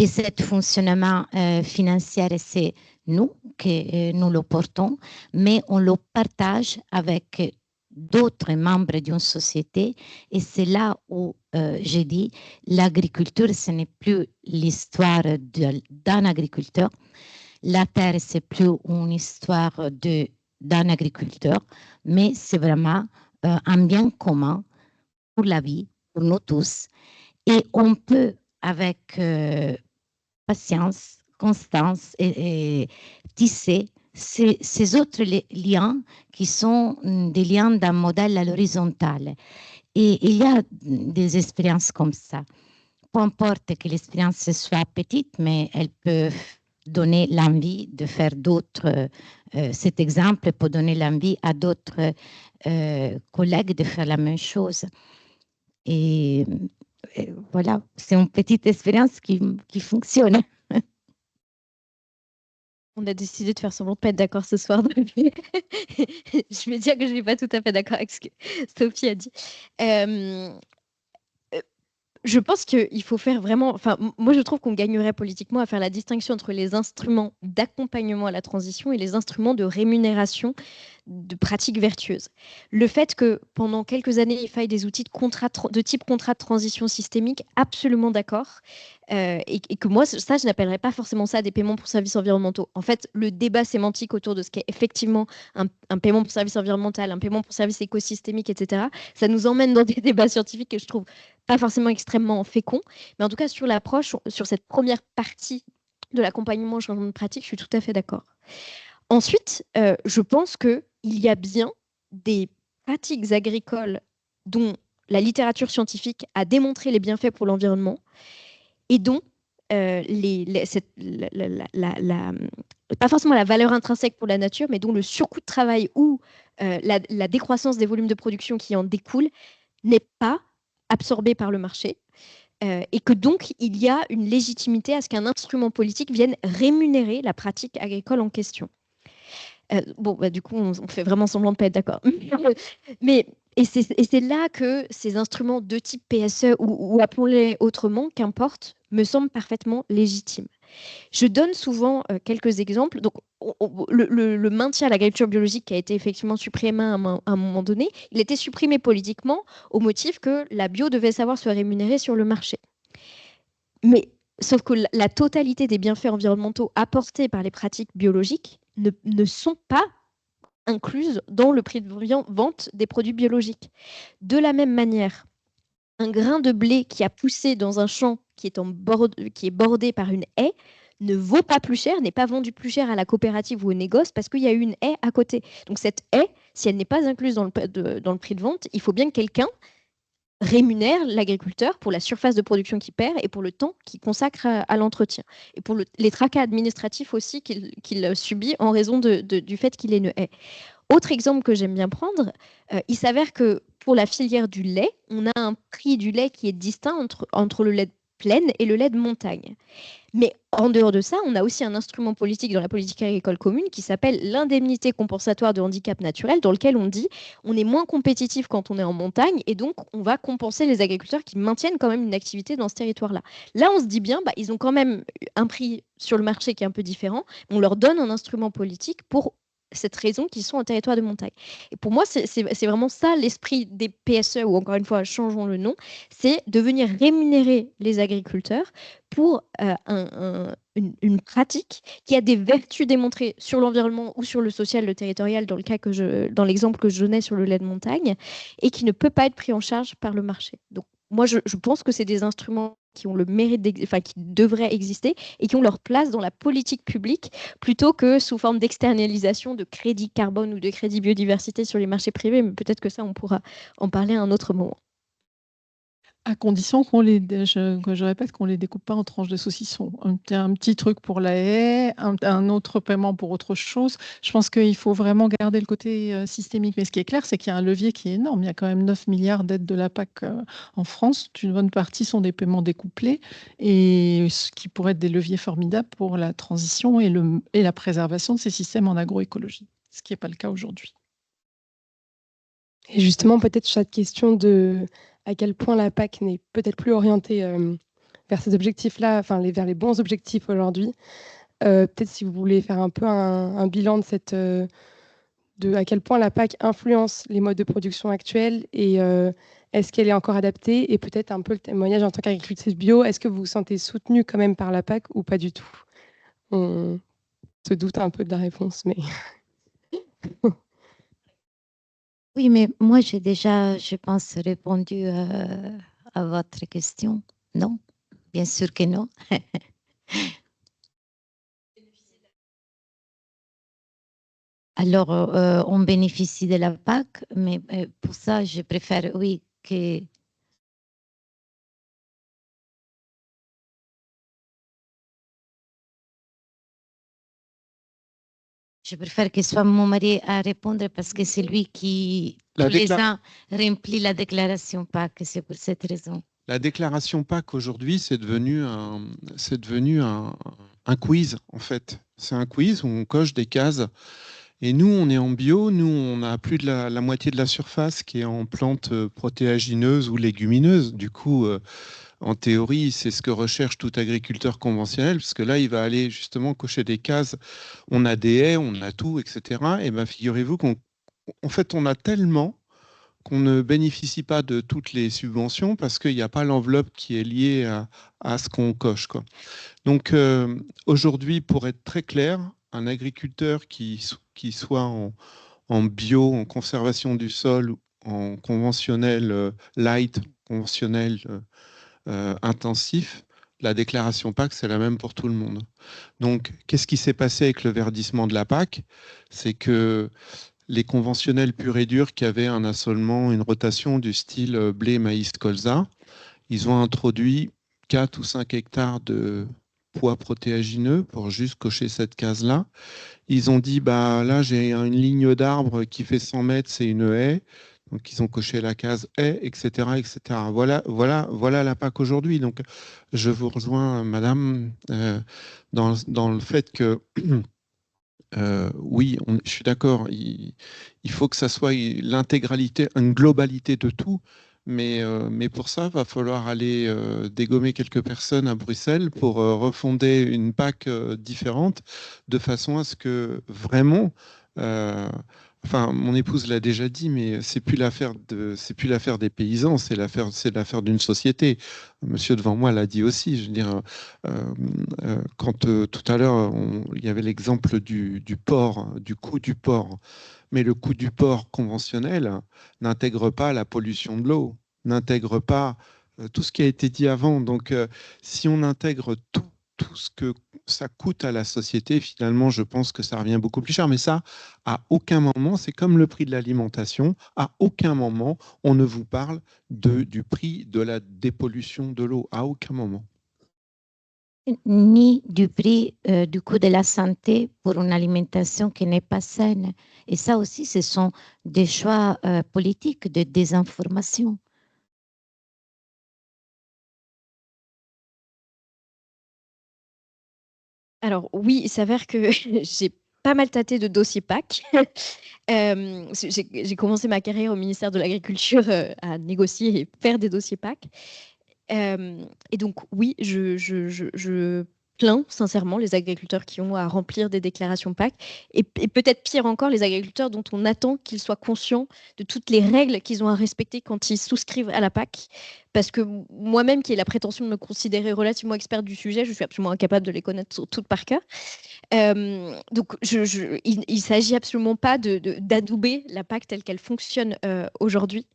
ce fonctionnement financier, c'est nous que nous le portons, mais on le partage avec d'autres membres d'une société. Et c'est là où j'ai dit, l'agriculture, ce n'est plus l'histoire d'un agriculteur. La terre, c'est plus une histoire d'un agriculteur, mais c'est vraiment un bien commun pour la vie, pour nous tous. Et on peut, avec patience, constance et tisser ces autres liens qui sont des liens d'un modèle à l'horizontale. Et il y a des expériences comme ça. Peu importe que l'expérience soit petite, mais elle peut donner l'envie de faire d'autres. Cet exemple peut donner l'envie à d'autres collègues de faire la même chose. Et voilà, c'est une petite expérience qui fonctionne. On a décidé de faire semblant de pas être d'accord ce soir. Je vais dire que je ne suis pas tout à fait d'accord avec ce que Sophie a dit. Je pense qu'il faut faire vraiment... Enfin, moi, je trouve qu'on gagnerait politiquement à faire la distinction entre les instruments d'accompagnement à la transition et les instruments de rémunération de pratiques vertueuses. Le fait que pendant quelques années, il faille des outils de type contrat de transition systémique, absolument d'accord. Et que moi, ça, je n'appellerais pas forcément ça des paiements pour services environnementaux. En fait, le débat sémantique autour de ce qu'est effectivement un paiement pour service environnemental, un paiement pour service écosystémique, etc., ça nous emmène dans des débats scientifiques que je trouve pas forcément extrêmement féconds. Mais en tout cas, sur l'approche, sur cette première partie de l'accompagnement au changement de pratique, je suis tout à fait d'accord. Ensuite, je pense qu'il y a bien des pratiques agricoles dont la littérature scientifique a démontré les bienfaits pour l'environnement et dont pas forcément la valeur intrinsèque pour la nature, mais dont le surcoût de travail ou la décroissance des volumes de production qui en découle n'est pas absorbé par le marché. Et que donc, il y a une légitimité à ce qu'un instrument politique vienne rémunérer la pratique agricole en question. Du coup, on fait vraiment semblant de ne pas être d'accord. Mais Et c'est là que ces instruments de type PSE, ou appelons-les autrement, qu'importe, me semblent parfaitement légitimes. Je donne souvent quelques exemples. Donc, le maintien à l'agriculture biologique qui a été effectivement supprimé à un moment donné, il était supprimé politiquement au motif que la bio devait savoir se rémunérer sur le marché. Mais sauf que la totalité des bienfaits environnementaux apportés par les pratiques biologiques ne sont pas incluses dans le prix de vente des produits biologiques. De la même manière, un grain de blé qui a poussé dans un champ qui est bordé par une haie ne vaut pas plus cher, n'est pas vendu plus cher à la coopérative ou au négoce parce qu'il y a eu une haie à côté. Donc cette haie, si elle n'est pas incluse dans le prix de vente, il faut bien que quelqu'un rémunère l'agriculteur pour la surface de production qu'il perd et pour le temps qu'il consacre à l'entretien. Et pour les tracas administratifs aussi qu'il subit en raison du fait qu'il est une haie. Autre exemple que j'aime bien prendre, il s'avère que pour la filière du lait, on a un prix du lait qui est distinct entre le lait de plaine et le lait de montagne. Mais en dehors de ça, on a aussi un instrument politique dans la politique agricole commune qui s'appelle l'indemnité compensatoire de handicap naturel, dans lequel on dit on est moins compétitif quand on est en montagne et donc on va compenser les agriculteurs qui maintiennent quand même une activité dans ce territoire-là. Là, on se dit bien, ils ont quand même un prix sur le marché qui est un peu différent. On leur donne un instrument politique pour cette raison qu'ils sont en territoire de montagne. Et pour moi, c'est vraiment ça l'esprit des PSE, ou encore une fois, changeons le nom, c'est de venir rémunérer les agriculteurs pour une pratique qui a des vertus démontrées sur l'environnement ou sur le social, le territorial, dans l'exemple que je donnais sur le lait de montagne, et qui ne peut pas être pris en charge par le marché. Donc, moi, je pense que c'est des instruments qui ont le mérite, qui devraient exister et qui ont leur place dans la politique publique plutôt que sous forme d'externalisation de crédit carbone ou de crédit biodiversité sur les marchés privés. Mais peut-être que ça, on pourra en parler à un autre moment. À condition que je répète, qu'on ne les découpe pas en tranches de saucisson. Un petit truc pour la haie, un autre paiement pour autre chose. Je pense qu'il faut vraiment garder le côté systémique. Mais ce qui est clair, c'est qu'il y a un levier qui est énorme. Il y a quand même 9 milliards d'aides de la PAC en France. Une bonne partie sont des paiements découplés, et ce qui pourrait être des leviers formidables pour la transition et la préservation de ces systèmes en agroécologie, ce qui n'est pas le cas aujourd'hui. Et justement, peut-être sur cette question de à quel point la PAC n'est peut-être plus orientée vers ces objectifs-là, enfin vers les bons objectifs aujourd'hui. Peut-être si vous voulez faire un peu un bilan de à quel point la PAC influence les modes de production actuels et est-ce qu'elle est encore adaptée, et peut-être un peu le témoignage en tant qu'agricultrice bio, est-ce que vous vous sentez soutenue quand même par la PAC ou pas du tout? On se doute un peu de la réponse, mais... Oui, mais moi, j'ai déjà, je pense, répondu à votre question. Non, bien sûr que non. Alors, on bénéficie de la PAC, mais pour ça, je préfère, oui, que... Je préfère que ce soit mon mari à répondre parce que c'est lui qui, tous les ans, remplit la déclaration PAC. C'est pour cette raison. La déclaration PAC aujourd'hui, c'est devenu un quiz, en fait. C'est un quiz où on coche des cases. Et nous, on est en bio. Nous, on a plus de la moitié de la surface qui est en plantes protéagineuses ou légumineuses. Du coup, en théorie, c'est ce que recherche tout agriculteur conventionnel, parce que là, il va aller justement cocher des cases. On a des haies, on a tout, etc. Et bien, figurez-vous qu'en fait, on a tellement qu'on ne bénéficie pas de toutes les subventions parce qu'il n'y a pas l'enveloppe qui est liée à ce qu'on coche, quoi. Donc, aujourd'hui, pour être très clair, un agriculteur qui soit en bio, en conservation du sol, en conventionnel light, conventionnel intensif, la déclaration PAC, c'est la même pour tout le monde. Donc, qu'est-ce qui s'est passé avec le verdissement de la PAC? C'est que les conventionnels purs et durs qui avaient un assolement, une rotation du style blé, maïs, colza, ils ont introduit 4 ou 5 hectares de pois protéagineux pour juste cocher cette case-là. Ils ont dit, là, j'ai une ligne d'arbres qui fait 100 mètres, c'est une haie. Donc, ils ont coché la case haie, etc., etc. Voilà la PAC aujourd'hui. Donc, je vous rejoins, madame, dans le fait que Oui, je suis d'accord. Il faut que ça soit l'intégralité, une globalité de tout. Mais pour ça, va falloir aller dégommer quelques personnes à Bruxelles pour refonder une PAC différente, de façon à ce que vraiment, enfin, mon épouse l'a déjà dit, mais c'est plus l'affaire des paysans, c'est l'affaire d'une société. Monsieur devant moi l'a dit aussi. Je veux dire, quand tout à l'heure il y avait l'exemple du porc, du coût du porc. Mais le coût du port conventionnel n'intègre pas la pollution de l'eau, n'intègre pas tout ce qui a été dit avant. Donc, si on intègre tout ce que ça coûte à la société, finalement, je pense que ça revient beaucoup plus cher. Mais ça, à aucun moment, c'est comme le prix de l'alimentation, à aucun moment, on ne vous parle du prix de la dépollution de l'eau, à aucun moment. Ni du prix du coût de la santé pour une alimentation qui n'est pas saine. Et ça aussi, ce sont des choix politiques de désinformation. Alors oui, il s'avère que j'ai pas mal tâté de dossiers PAC. J'ai commencé ma carrière au ministère de l'Agriculture à négocier et faire des dossiers PAC. Et donc oui, je plains sincèrement les agriculteurs qui ont à remplir des déclarations PAC et peut-être pire encore, les agriculteurs dont on attend qu'ils soient conscients de toutes les règles qu'ils ont à respecter quand ils souscrivent à la PAC. Parce que moi-même, qui ai la prétention de me considérer relativement experte du sujet, je suis absolument incapable de les connaître toutes par cœur. Donc, il ne s'agit absolument pas d'adouber la PAC telle qu'elle fonctionne aujourd'hui.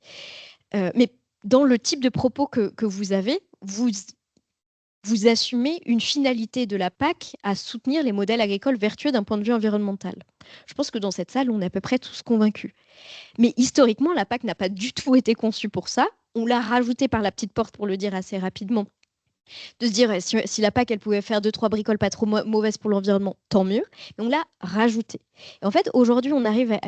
Mais dans le type de propos que vous avez, vous assumez une finalité de la PAC à soutenir les modèles agricoles vertueux d'un point de vue environnemental. Je pense que dans cette salle, on est à peu près tous convaincus. Mais historiquement, la PAC n'a pas du tout été conçue pour ça. On l'a rajoutée par la petite porte, pour le dire assez rapidement, de se dire si la PAC elle pouvait faire 2-3 bricoles pas trop mauvaises pour l'environnement, tant mieux. Et on l'a rajouté. Et en fait, aujourd'hui, on arrive,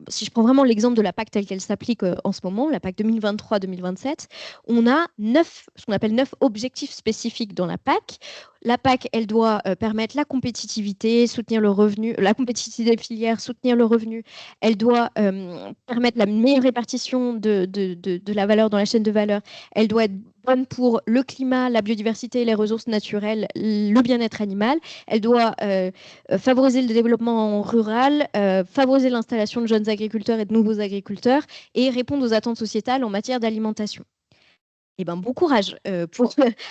si je prends vraiment l'exemple de la PAC telle qu'elle s'applique en ce moment, la PAC 2023-2027, on a ce qu'on appelle 9 objectifs spécifiques dans la PAC. La PAC, elle doit permettre la compétitivité, soutenir le revenu, la compétitivité des filières, soutenir le revenu. Elle doit permettre la meilleure répartition de la valeur dans la chaîne de valeur. Elle doit être bonne pour le climat, la biodiversité, les ressources naturelles, le bien-être animal. Elle doit favoriser le développement rural, favoriser l'installation de jeunes agriculteurs et de nouveaux agriculteurs et répondre aux attentes sociétales en matière d'alimentation. Eh ben, bon courage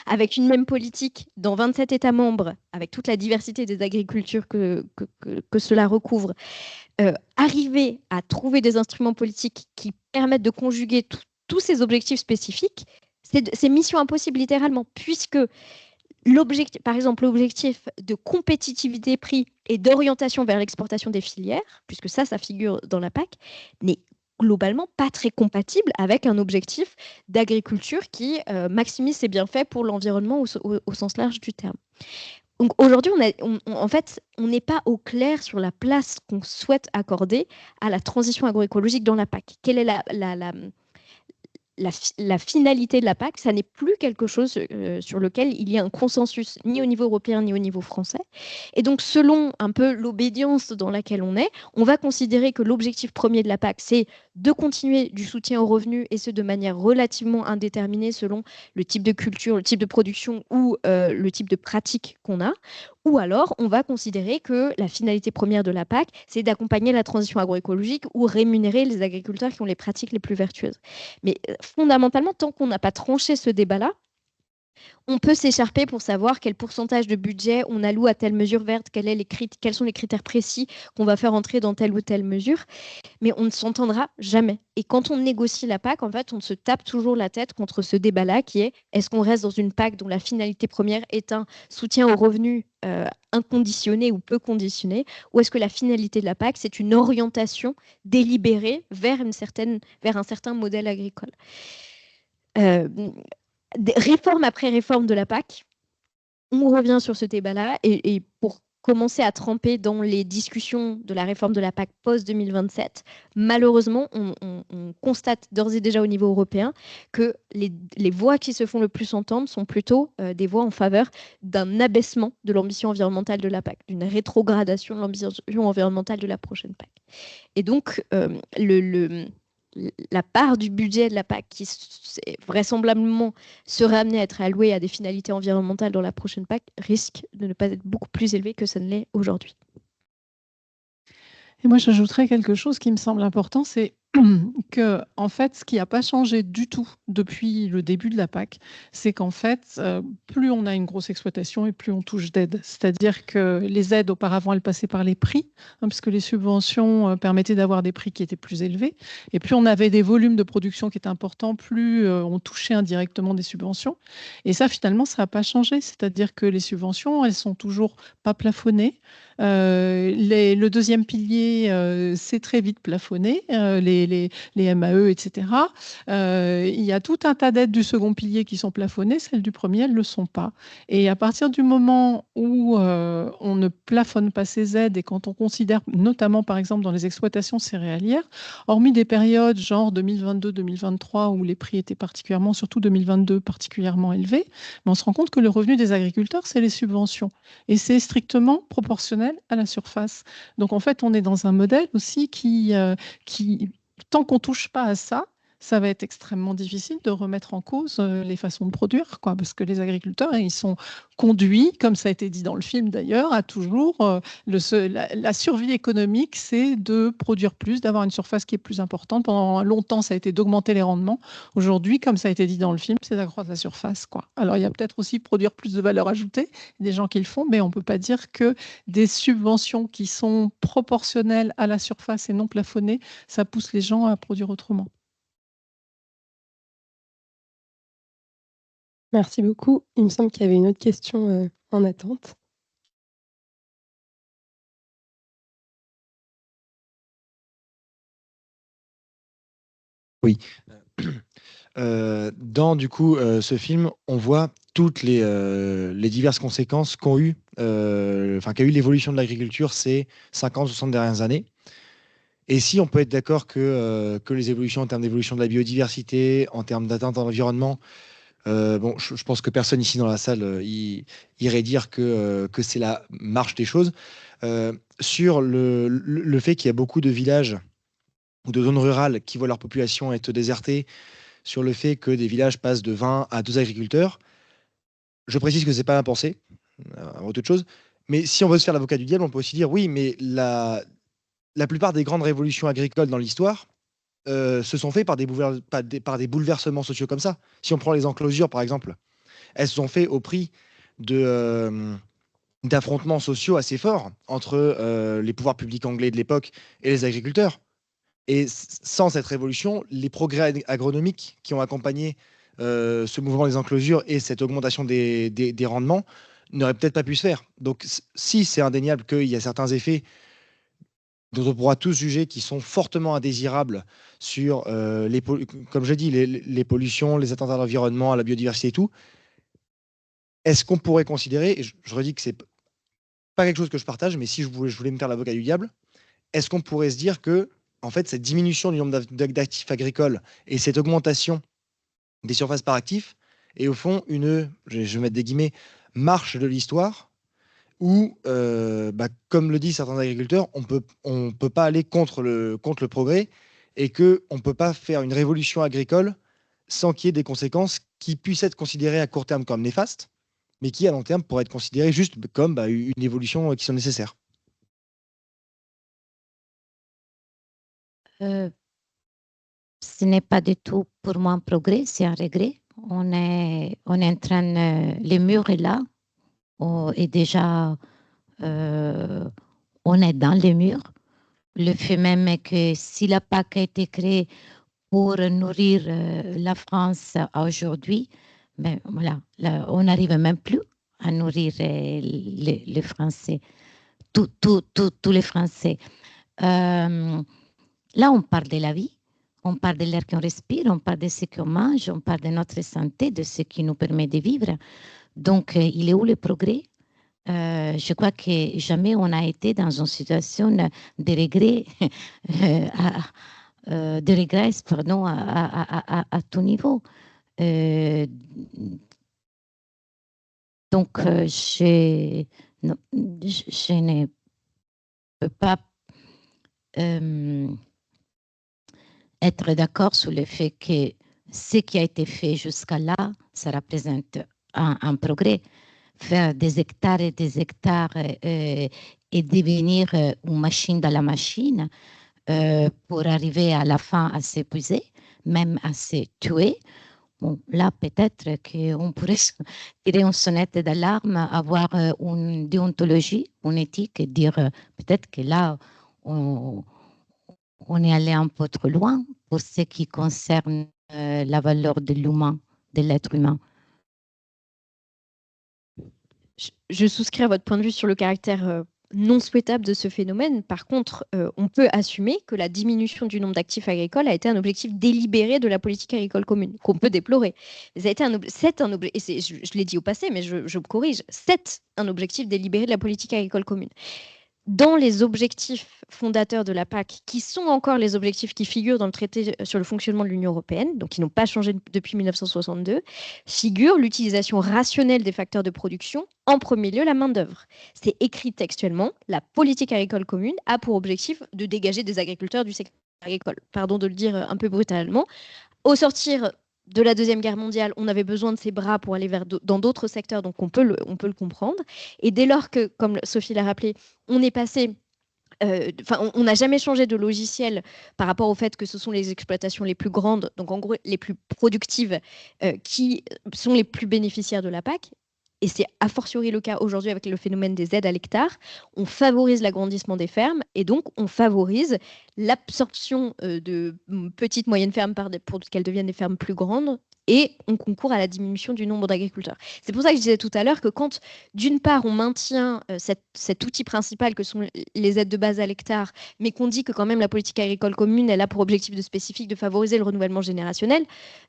avec une même politique dans 27 États membres, avec toute la diversité des agricultures que cela recouvre, arriver à trouver des instruments politiques qui permettent de conjuguer tous ces objectifs spécifiques, c'est mission impossible littéralement, puisque par exemple, l'objectif de compétitivité prix et d'orientation vers l'exportation des filières, puisque ça figure dans la PAC, n'est globalement pas très compatible avec un objectif d'agriculture qui maximise ses bienfaits pour l'environnement au sens large du terme. Donc aujourd'hui, en fait, on n'est pas au clair sur la place qu'on souhaite accorder à la transition agroécologique dans la PAC. Quelle est la finalité de la PAC? Ça n'est plus quelque chose sur lequel il y a un consensus ni au niveau européen ni au niveau français. Et donc, selon un peu l'obédience dans laquelle on est, on va considérer que l'objectif premier de la PAC, c'est de continuer du soutien aux revenus, et ce de manière relativement indéterminée selon le type de culture, le type de production ou le type de pratique qu'on a. Ou alors, on va considérer que la finalité première de la PAC, c'est d'accompagner la transition agroécologique ou rémunérer les agriculteurs qui ont les pratiques les plus vertueuses. Mais fondamentalement, tant qu'on n'a pas tranché ce débat-là, on peut s'écharper pour savoir quel pourcentage de budget on alloue à telle mesure verte, quels sont les critères précis qu'on va faire entrer dans telle ou telle mesure, mais on ne s'entendra jamais. Et quand on négocie la PAC, en fait, on se tape toujours la tête contre ce débat-là qui est: est-ce qu'on reste dans une PAC dont la finalité première est un soutien aux revenus inconditionné ou peu conditionné, ou est-ce que la finalité de la PAC, c'est une orientation délibérée vers un certain modèle agricole? Réforme après réforme de la PAC, on revient sur ce débat-là, et pour commencé à tremper dans les discussions de la réforme de la PAC post-2027, malheureusement, on constate d'ores et déjà au niveau européen que les voix qui se font le plus entendre sont plutôt des voix en faveur d'un abaissement de l'ambition environnementale de la PAC, d'une rétrogradation de l'ambition environnementale de la prochaine PAC. Et donc, la part du budget de la PAC qui vraisemblablement serait amenée à être allouée à des finalités environnementales dans la prochaine PAC risque de ne pas être beaucoup plus élevée que ça ne l'est aujourd'hui. Et moi, j'ajouterais quelque chose qui me semble important, c'est que, en fait, ce qui n'a pas changé du tout depuis le début de la PAC, c'est qu'en fait, plus on a une grosse exploitation et plus on touche d'aides. C'est-à-dire que les aides, auparavant, elles passaient par les prix, puisque les subventions permettaient d'avoir des prix qui étaient plus élevés. Et plus on avait des volumes de production qui étaient importants, plus on touchait indirectement des subventions. Et ça, finalement, ça n'a pas changé. C'est-à-dire que les subventions, elles sont toujours pas plafonnées. Le deuxième pilier, c'est très vite plafonné, les MAE, etc. Il y a tout un tas d'aides du second pilier qui sont plafonnées, celles du premier, elles ne le sont pas. Et à partir du moment où on ne plafonne pas ces aides, et quand on considère, notamment par exemple dans les exploitations céréalières, hormis des périodes genre 2022-2023 où les prix étaient particulièrement, surtout 2022, particulièrement élevés, mais on se rend compte que le revenu des agriculteurs, c'est les subventions. Et c'est strictement proportionnel à la surface. Donc en fait, on est dans un modèle aussi qui tant qu'on ne touche pas à ça, ça va être extrêmement difficile de remettre en cause les façons de produire, quoi, parce que les agriculteurs, ils sont conduits, comme ça a été dit dans le film d'ailleurs, à toujours la survie économique, c'est de produire plus, d'avoir une surface qui est plus importante. Pendant longtemps, ça a été d'augmenter les rendements. Aujourd'hui, comme ça a été dit dans le film, c'est d'accroître la surface, quoi. Alors, il y a peut-être aussi produire plus de valeur ajoutée, des gens qui le font, mais on ne peut pas dire que des subventions qui sont proportionnelles à la surface et non plafonnées, ça pousse les gens à produire autrement. Merci beaucoup. Il me semble qu'il y avait une autre question en attente. Oui. Dans du coup ce film, on voit toutes les diverses conséquences qu'a eu l'évolution de l'agriculture ces 50, 60 dernières années. Et si on peut être d'accord que les évolutions en termes d'évolution de la biodiversité, en termes d'atteinte à l'environnement, bon, je pense que personne ici dans la salle irait dire que c'est la marche des choses. Sur le fait qu'il y a beaucoup de villages ou de zones rurales qui voient leur population être désertée, sur le fait que des villages passent de 20 à 2 agriculteurs, je précise que ce n'est pas ma pensée, avant toute chose, mais si on veut se faire l'avocat du diable, on peut aussi dire oui, mais la plupart des grandes révolutions agricoles dans l'histoire se sont faites par des bouleversements sociaux comme ça. Si on prend les enclosures, par exemple, elles se sont faites au prix d'affrontements sociaux assez forts entre les pouvoirs publics anglais de l'époque et les agriculteurs. Et sans cette révolution, les progrès agronomiques qui ont accompagné ce mouvement des enclosures et cette augmentation des rendements n'auraient peut-être pas pu se faire. Donc, si c'est indéniable qu'il y a certains effets dont on pourra tous juger qui sont fortement indésirables sur, comme je dis, les pollutions, les atteintes à l'environnement, à la biodiversité et tout, est-ce qu'on pourrait considérer, et je redis que c'est pas quelque chose que je partage, mais si je voulais me faire l'avocat du diable, est-ce qu'on pourrait se dire que en fait, cette diminution du nombre d'actifs agricoles et cette augmentation des surfaces par actif est au fond je vais mettre des guillemets, marche de l'histoire où, comme le disent certains agriculteurs, on peut pas aller contre le progrès et qu'on ne peut pas faire une révolution agricole sans qu'il y ait des conséquences qui puissent être considérées à court terme comme néfastes, mais qui à long terme pourraient être considérées juste comme une évolution qui sont nécessaires. Ce n'est pas du tout pour moi un progrès, c'est un regret. On est en train, le mur est là, et déjà on est dans le mur. Le fait même est que si la PAC a été créée pour nourrir la France aujourd'hui, ben voilà, là, on n'arrive même plus à nourrir les Français, tous les Français. Là, on parle de la vie, on parle de l'air qu'on respire, on parle de ce qu'on mange, on parle de notre santé, de ce qui nous permet de vivre. Donc, il est où le progrès? je crois que jamais on a été dans une situation de regret, de regrets, pardon, à tout niveau. Donc, je ne peux pas être d'accord sur le fait que ce qui a été fait jusqu'à là, ça représente un progrès. Faire des hectares et des hectares et devenir une machine dans la machine pour arriver à la fin à s'épuiser, même à se tuer. Bon, là, peut-être qu'on pourrait tirer une sonnette d'alarme, avoir une déontologie, une éthique et dire peut-être que là, on est allé un peu trop loin pour ce qui concerne la valeur de l'humain, de l'être humain. Je souscris à votre point de vue sur le caractère non souhaitable de ce phénomène. Par contre, on peut assumer que la diminution du nombre d'actifs agricoles a été un objectif délibéré de la politique agricole commune, qu'on peut déplorer. Ça a été et je l'ai dit au passé, mais je me corrige, c'est un objectif délibéré de la politique agricole commune. Dans les objectifs fondateurs de la PAC, qui sont encore les objectifs qui figurent dans le traité sur le fonctionnement de l'Union européenne, donc qui n'ont pas changé depuis 1962, figure l'utilisation rationnelle des facteurs de production, en premier lieu la main-d'œuvre. C'est écrit textuellement, la politique agricole commune a pour objectif de dégager des agriculteurs du secteur agricole. Pardon de le dire un peu brutalement. Au sortir de la Deuxième Guerre mondiale, on avait besoin de ces bras pour aller dans d'autres secteurs, donc on peut le comprendre. Et dès lors que, comme Sophie l'a rappelé, on est passé on n'a jamais changé de logiciel par rapport au fait que ce sont les exploitations les plus grandes, donc en gros les plus productives, qui sont les plus bénéficiaires de la PAC. Et c'est a fortiori le cas aujourd'hui avec le phénomène des aides à l'hectare. On favorise l'agrandissement des fermes et donc on favorise l'absorption de petites, moyennes fermes pour qu'elles deviennent des fermes plus grandes et on concourt à la diminution du nombre d'agriculteurs. C'est pour ça que je disais tout à l'heure que quand, d'une part, on maintient cet outil principal que sont les aides de base à l'hectare, mais qu'on dit que quand même la politique agricole commune, elle a pour objectif spécifique de favoriser le renouvellement générationnel,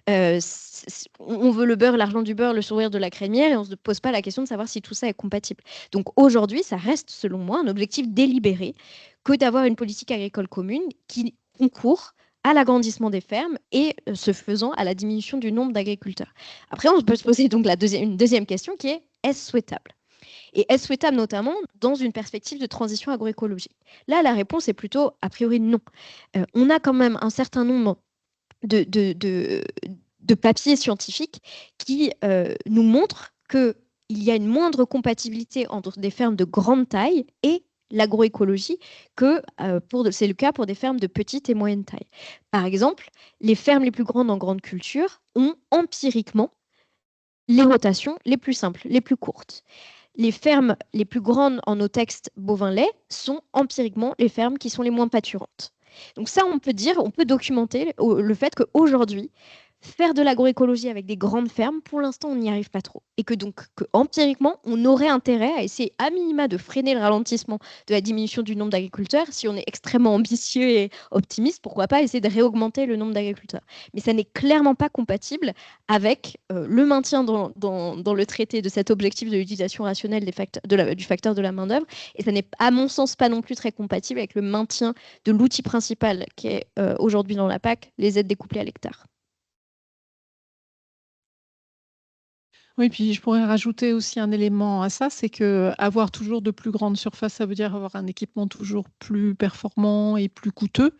on veut le beurre, l'argent du beurre, le sourire de la crémière, et on ne se pose pas la question de savoir si tout ça est compatible. Donc aujourd'hui, ça reste, selon moi, un objectif délibéré que d'avoir une politique agricole commune qui concourt à l'agrandissement des fermes et ce faisant à la diminution du nombre d'agriculteurs. Après, on peut se poser donc une deuxième question qui est, est-ce souhaitable ? Et est-ce souhaitable notamment dans une perspective de transition agroécologique ? Là, la réponse est plutôt a priori non. On a quand même un certain nombre de papiers scientifiques qui nous montrent qu'il y a une moindre compatibilité entre des fermes de grande taille et l'agroécologie que c'est le cas pour des fermes de petite et moyenne taille. Par exemple, les fermes les plus grandes en grande culture ont empiriquement les rotations les plus simples, les plus courtes. Les fermes les plus grandes en eau-texte bovin-lait sont empiriquement les fermes qui sont les moins pâturantes. Donc ça, on peut documenter le fait qu'aujourd'hui, faire de l'agroécologie avec des grandes fermes, pour l'instant, on n'y arrive pas trop. Et que donc, empiriquement, on aurait intérêt à essayer à minima de freiner le ralentissement de la diminution du nombre d'agriculteurs. Si on est extrêmement ambitieux et optimiste, pourquoi pas essayer de réaugmenter le nombre d'agriculteurs. Mais ça n'est clairement pas compatible avec le maintien dans le traité de cet objectif de l'utilisation rationnelle du facteur de la main-d'œuvre. Et ça n'est, à mon sens, pas non plus très compatible avec le maintien de l'outil principal qui est aujourd'hui dans la PAC, les aides découplées à l'hectare. Oui, puis je pourrais rajouter aussi un élément à ça, c'est qu'avoir toujours de plus grandes surfaces, ça veut dire avoir un équipement toujours plus performant et plus coûteux.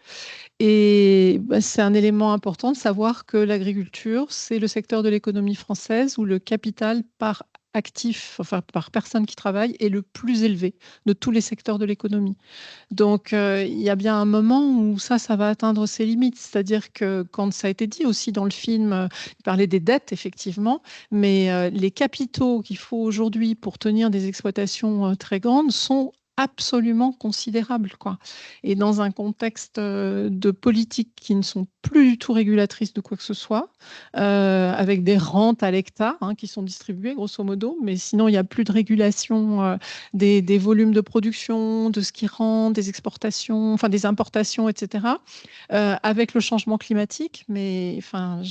Et c'est un élément important de savoir que l'agriculture, c'est le secteur de l'économie française où le capital par actif, enfin par personne qui travaille, est le plus élevé de tous les secteurs de l'économie. Donc, il y a bien un moment où ça va atteindre ses limites. C'est-à-dire que, quand ça a été dit aussi dans le film, il parlait des dettes, effectivement, mais les capitaux qu'il faut aujourd'hui pour tenir des exploitations très grandes sont absolument considérable, quoi. Et dans un contexte de politique qui ne sont plus du tout régulatrices de quoi que ce soit, avec des rentes à l'hectare qui sont distribuées grosso modo, mais sinon il n'y a plus de régulation des volumes de production, de ce qui rentre, des exportations, enfin des importations, etc. Avec le changement climatique, mais enfin,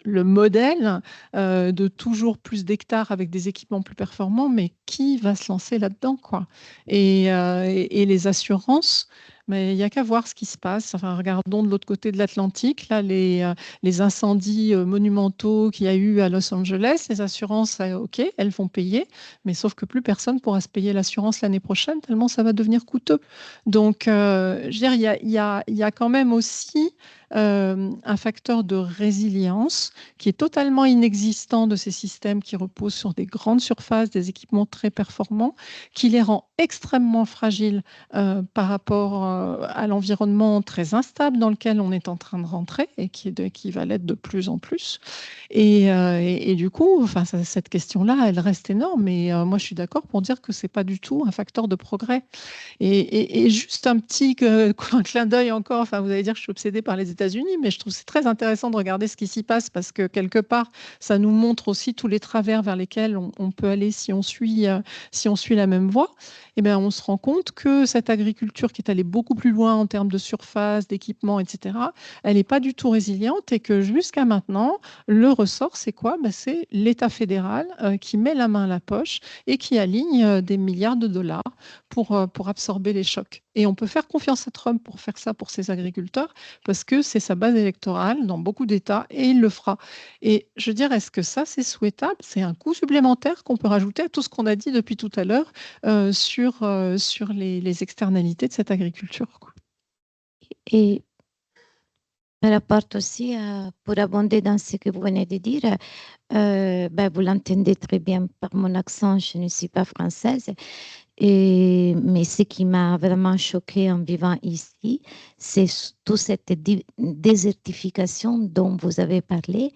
le modèle de toujours plus d'hectares avec des équipements plus performants, mais qui va se lancer là-dedans, quoi? Et les assurances, mais il n'y a qu'à voir ce qui se passe. Enfin, regardons de l'autre côté de l'Atlantique, là, les incendies monumentaux qu'il y a eu à Los Angeles, les assurances, OK, elles vont payer, mais sauf que plus personne pourra se payer l'assurance l'année prochaine, tellement ça va devenir coûteux. Donc, je veux dire, il y a quand même aussi un facteur de résilience qui est totalement inexistant de ces systèmes qui reposent sur des grandes surfaces, des équipements très performants, qui les rend extrêmement fragiles par rapport à l'environnement très instable dans lequel on est en train de rentrer et qui va l'être de plus en plus. Et du coup, enfin, cette question-là, elle reste énorme. Et moi, je suis d'accord pour dire que ce n'est pas du tout un facteur de progrès. Et juste un petit clin d'œil encore, enfin, vous allez dire que je suis obsédée par les États-Unis, mais je trouve que c'est très intéressant de regarder ce qui s'y passe parce que quelque part, ça nous montre aussi tous les travers vers lesquels on peut aller si on suit la même voie. Eh bien, on se rend compte que cette agriculture qui est allée beaucoup plus loin en termes de surface, d'équipement, etc., elle n'est pas du tout résiliente et que jusqu'à maintenant, le ressort, c'est quoi? C'est l'État fédéral qui met la main à la poche et qui aligne des milliards de dollars pour absorber les chocs. Et on peut faire confiance à Trump pour faire ça pour ses agriculteurs parce que c'est sa base électorale dans beaucoup d'États et il le fera. Et je veux dire, est-ce que ça, c'est souhaitable? C'est un coût supplémentaire qu'on peut rajouter à tout ce qu'on a dit depuis tout à l'heure sur les externalités de cette agriculture, quoi. Et par rapport aussi, pour abonder dans ce que vous venez de dire, vous l'entendez très bien par mon accent, je ne suis pas française. Mais ce qui m'a vraiment choquée en vivant ici, c'est toute cette désertification dont vous avez parlé.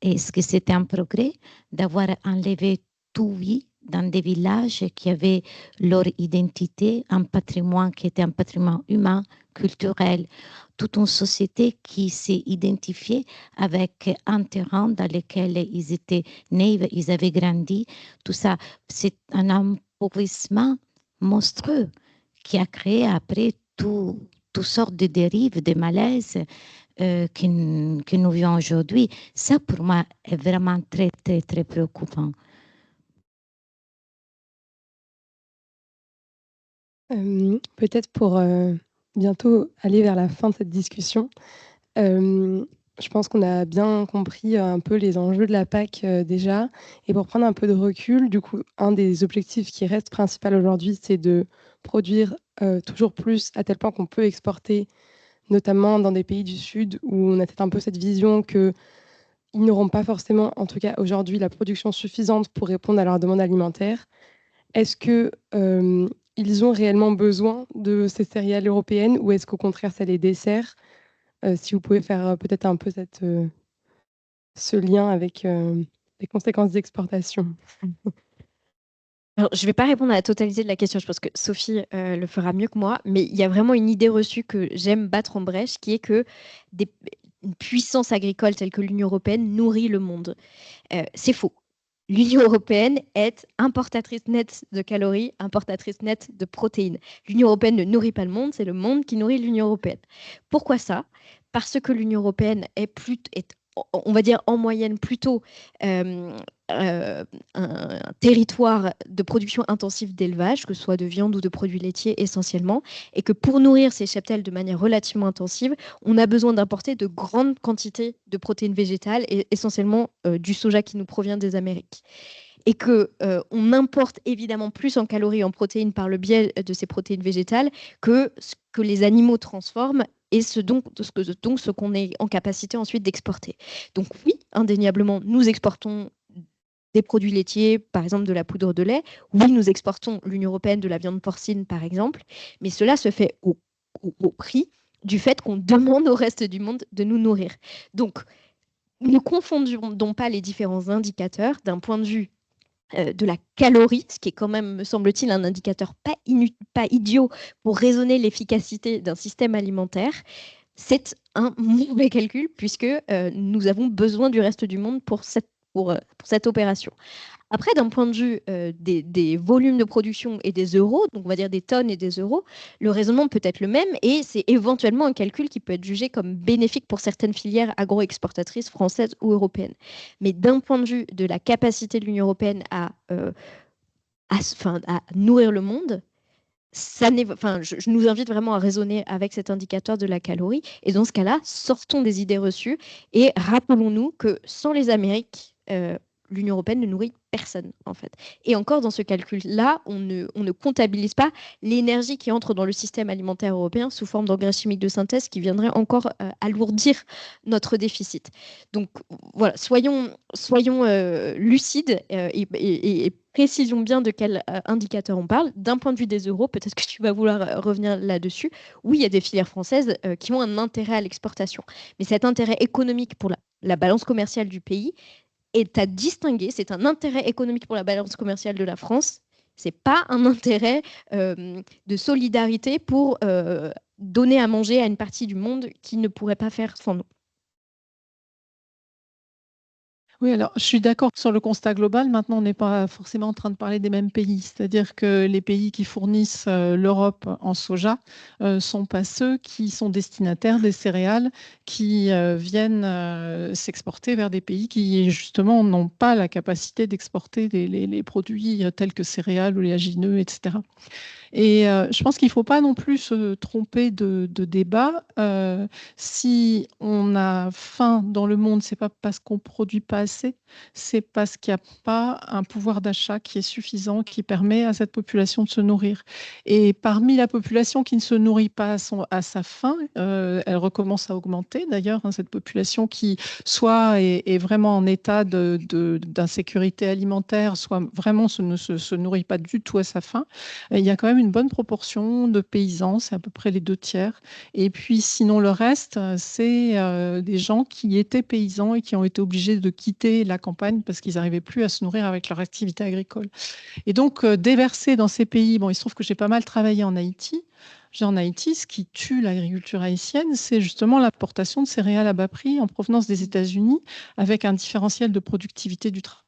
Est-ce que c'était un progrès d'avoir enlevé tout, oui, dans des villages qui avaient leur identité, un patrimoine qui était un patrimoine humain, culturel, toute une société qui s'est identifiée avec un terrain dans lequel ils étaient nés, ils avaient grandi. Tout ça, c'est un appauvrissement monstrueux qui a créé après toutes sortes de dérives, de malaises que nous vivons aujourd'hui. Ça, pour moi, est vraiment très, très, très préoccupant. Peut-être pour bientôt aller vers la fin de cette discussion, je pense qu'on a bien compris un peu les enjeux de la PAC déjà. Et pour prendre un peu de recul, du coup, un des objectifs qui reste principal aujourd'hui, c'est de produire toujours plus à tel point qu'on peut exporter, notamment dans des pays du Sud où on a peut-être un peu cette vision qu'ils n'auront pas forcément, en tout cas aujourd'hui, la production suffisante pour répondre à leurs demandes alimentaires. Est-ce qu'ils ont réellement besoin de ces céréales européennes ou est-ce qu'au contraire, ça les dessert? Si vous pouvez faire peut-être un peu ce lien avec les conséquences d'exportation. Alors, je ne vais pas répondre à la totalité de la question, je pense que Sophie le fera mieux que moi, mais il y a vraiment une idée reçue que j'aime battre en brèche, qui est que une puissance agricole telle que l'Union européenne nourrit le monde. C'est faux. L'Union européenne est importatrice nette de calories, importatrice nette de protéines. L'Union européenne ne nourrit pas le monde, c'est le monde qui nourrit l'Union européenne. Pourquoi ça? Parce que l'Union européenne est on va dire en moyenne plutôt un territoire de production intensive d'élevage, que ce soit de viande ou de produits laitiers essentiellement, et que pour nourrir ces cheptels de manière relativement intensive, on a besoin d'importer de grandes quantités de protéines végétales, et essentiellement du soja qui nous provient des Amériques. Et qu'on importe évidemment plus en calories et en protéines par le biais de ces protéines végétales que ce que les animaux transforment et ce qu'on est en capacité ensuite d'exporter. Donc oui, indéniablement, nous exportons des produits laitiers, par exemple de la poudre de lait. Oui, nous exportons l'Union européenne de la viande porcine, par exemple, mais cela se fait au prix du fait qu'on demande au reste du monde de nous nourrir. Donc, ne confondons pas les différents indicateurs d'un point de vue de la calorie, ce qui est quand même, me semble-t-il, un indicateur pas idiot pour raisonner l'efficacité d'un système alimentaire, c'est un mauvais calcul puisque nous avons besoin du reste du monde pour cette opération. Après, d'un point de vue des volumes de production et des euros, donc on va dire des tonnes et des euros, le raisonnement peut être le même et c'est éventuellement un calcul qui peut être jugé comme bénéfique pour certaines filières agro-exportatrices françaises ou européennes. Mais d'un point de vue de la capacité de l'Union européenne à nourrir le monde, je nous invite vraiment à raisonner avec cet indicateur de la calorie. Et dans ce cas-là, sortons des idées reçues et rappelons-nous que sans les Amériques, l'Union européenne ne nourrit personne, en fait. Et encore, dans ce calcul-là, on ne comptabilise pas l'énergie qui entre dans le système alimentaire européen sous forme d'engrais chimiques de synthèse qui viendrait encore alourdir notre déficit. Donc voilà, soyons lucides et précisons bien de quel indicateur on parle. D'un point de vue des euros, peut-être que tu vas vouloir revenir là-dessus. Oui, il y a des filières françaises qui ont un intérêt à l'exportation. Mais cet intérêt économique pour la balance commerciale du pays est à distinguer. C'est un intérêt économique pour la balance commerciale de la France. Ce n'est pas un intérêt de solidarité pour donner à manger à une partie du monde qui ne pourrait pas faire sans nous. Oui, alors je suis d'accord sur le constat global. Maintenant, on n'est pas forcément en train de parler des mêmes pays. C'est-à-dire que les pays qui fournissent l'Europe en soja ne sont pas ceux qui sont destinataires des céréales qui viennent s'exporter vers des pays qui, justement, n'ont pas la capacité d'exporter les produits tels que céréales, oléagineux, etc. Et je pense qu'il ne faut pas non plus se tromper de débat. Si on a faim dans le monde, ce n'est pas parce qu'on ne produit pas assez, c'est parce qu'il n'y a pas un pouvoir d'achat qui est suffisant, qui permet à cette population de se nourrir. Et parmi la population qui ne se nourrit pas à sa faim, elle recommence à augmenter d'ailleurs, cette population qui soit est vraiment en état d'insécurité alimentaire, soit vraiment ne se nourrit pas du tout à sa faim. Il y a quand même une bonne proportion de paysans, c'est à peu près les 2/3. Et puis sinon le reste, c'est des gens qui étaient paysans et qui ont été obligés de quitter la campagne parce qu'ils n'arrivaient plus à se nourrir avec leur activité agricole. Et donc déverser dans ces pays, bon, il se trouve que j'ai pas mal travaillé en Haïti. En Haïti, ce qui tue l'agriculture haïtienne, c'est justement l'importation de céréales à bas prix en provenance des États-Unis avec un différentiel de productivité du travail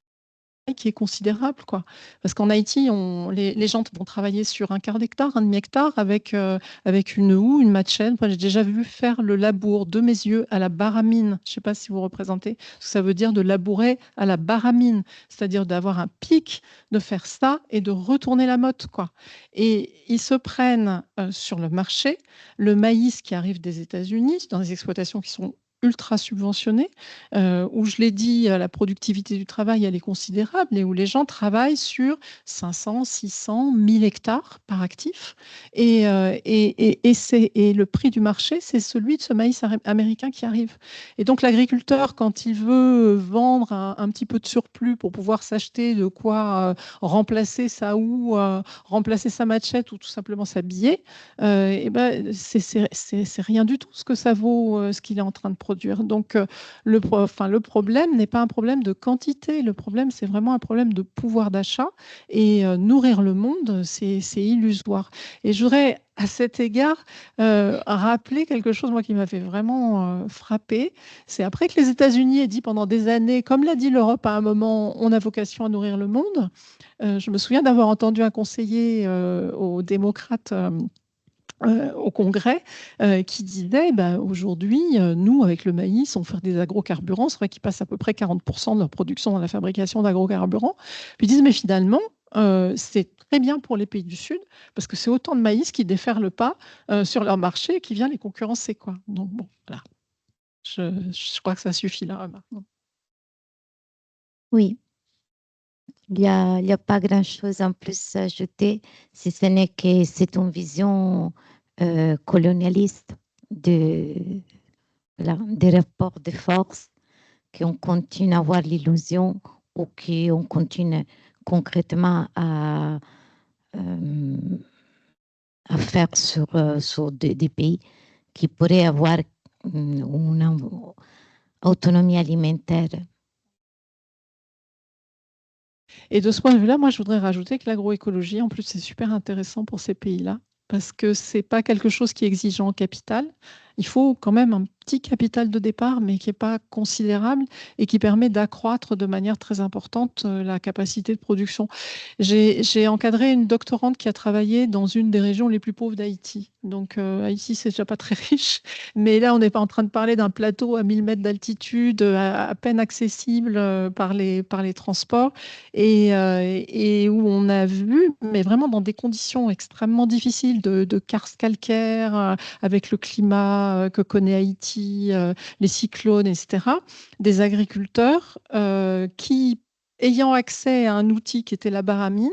qui est considérable, quoi. Parce qu'en Haïti, les gens vont travailler sur 1/4 d'hectare, 1,5 hectare avec une houe, une machette. J'ai déjà vu faire le labour de mes yeux à la baramine. Je ne sais pas si vous représentez ce que ça veut dire de labourer à la baramine, c'est-à-dire d'avoir un pic, de faire ça et de retourner la motte, quoi. Et ils se prennent sur le marché le maïs qui arrive des États-Unis dans des exploitations qui sont ultra subventionnés, où je l'ai dit, la productivité du travail, elle est considérable et où les gens travaillent sur 500, 600, 1000 hectares par actif. Et le prix du marché, c'est celui de ce maïs américain qui arrive. Et donc l'agriculteur, quand il veut vendre un petit peu de surplus pour pouvoir s'acheter de quoi remplacer sa houe, remplacer sa machette ou tout simplement s'habiller, c'est rien du tout ce que ça vaut, ce qu'il est en train de produire. Donc, le problème n'est pas un problème de quantité. Le problème, c'est vraiment un problème de pouvoir d'achat. Et nourrir le monde, c'est illusoire. Et je voudrais, à cet égard, rappeler quelque chose, moi, qui m'avait vraiment frappé. C'est après que les États-Unis aient dit pendant des années, comme l'a dit l'Europe à un moment, on a vocation à nourrir le monde. Je me souviens d'avoir entendu un conseiller aux démocrates au Congrès qui disait aujourd'hui, nous, avec le maïs, on fait des agrocarburants. C'est vrai qu'ils passent à peu près 40% de leur production dans la fabrication d'agrocarburants. Puis ils disent, mais finalement, c'est très bien pour les pays du Sud parce que c'est autant de maïs qui déferle pas sur leur marché et qui vient les concurrencer, quoi. Donc, bon, voilà. Je crois que ça suffit là. Oui, il n'y a pas grand-chose en plus à ajouter, si ce n'est que c'est une vision colonialiste des rapports de force, qu'on continue à avoir l'illusion ou qu'on continue concrètement à faire sur des pays qui pourraient avoir une autonomie alimentaire Et de ce point de vue-là, moi, je voudrais rajouter que l'agroécologie, en plus, c'est super intéressant pour ces pays-là, parce que ce n'est pas quelque chose qui est exigeant en capital. Il faut quand même un petit capital de départ, mais qui n'est pas considérable et qui permet d'accroître de manière très importante la capacité de production. J'ai encadré une doctorante qui a travaillé dans une des régions les plus pauvres d'Haïti. Donc, Haïti, c'est déjà pas très riche. Mais là, on n'est pas en train de parler d'un plateau à 1000 mètres d'altitude, à peine accessible par les transports, et où on a vu, mais vraiment dans des conditions extrêmement difficiles de karst calcaire, avec le climat que connaît Haïti, les cyclones, etc., des agriculteurs qui, ayant accès à un outil qui était la baramine,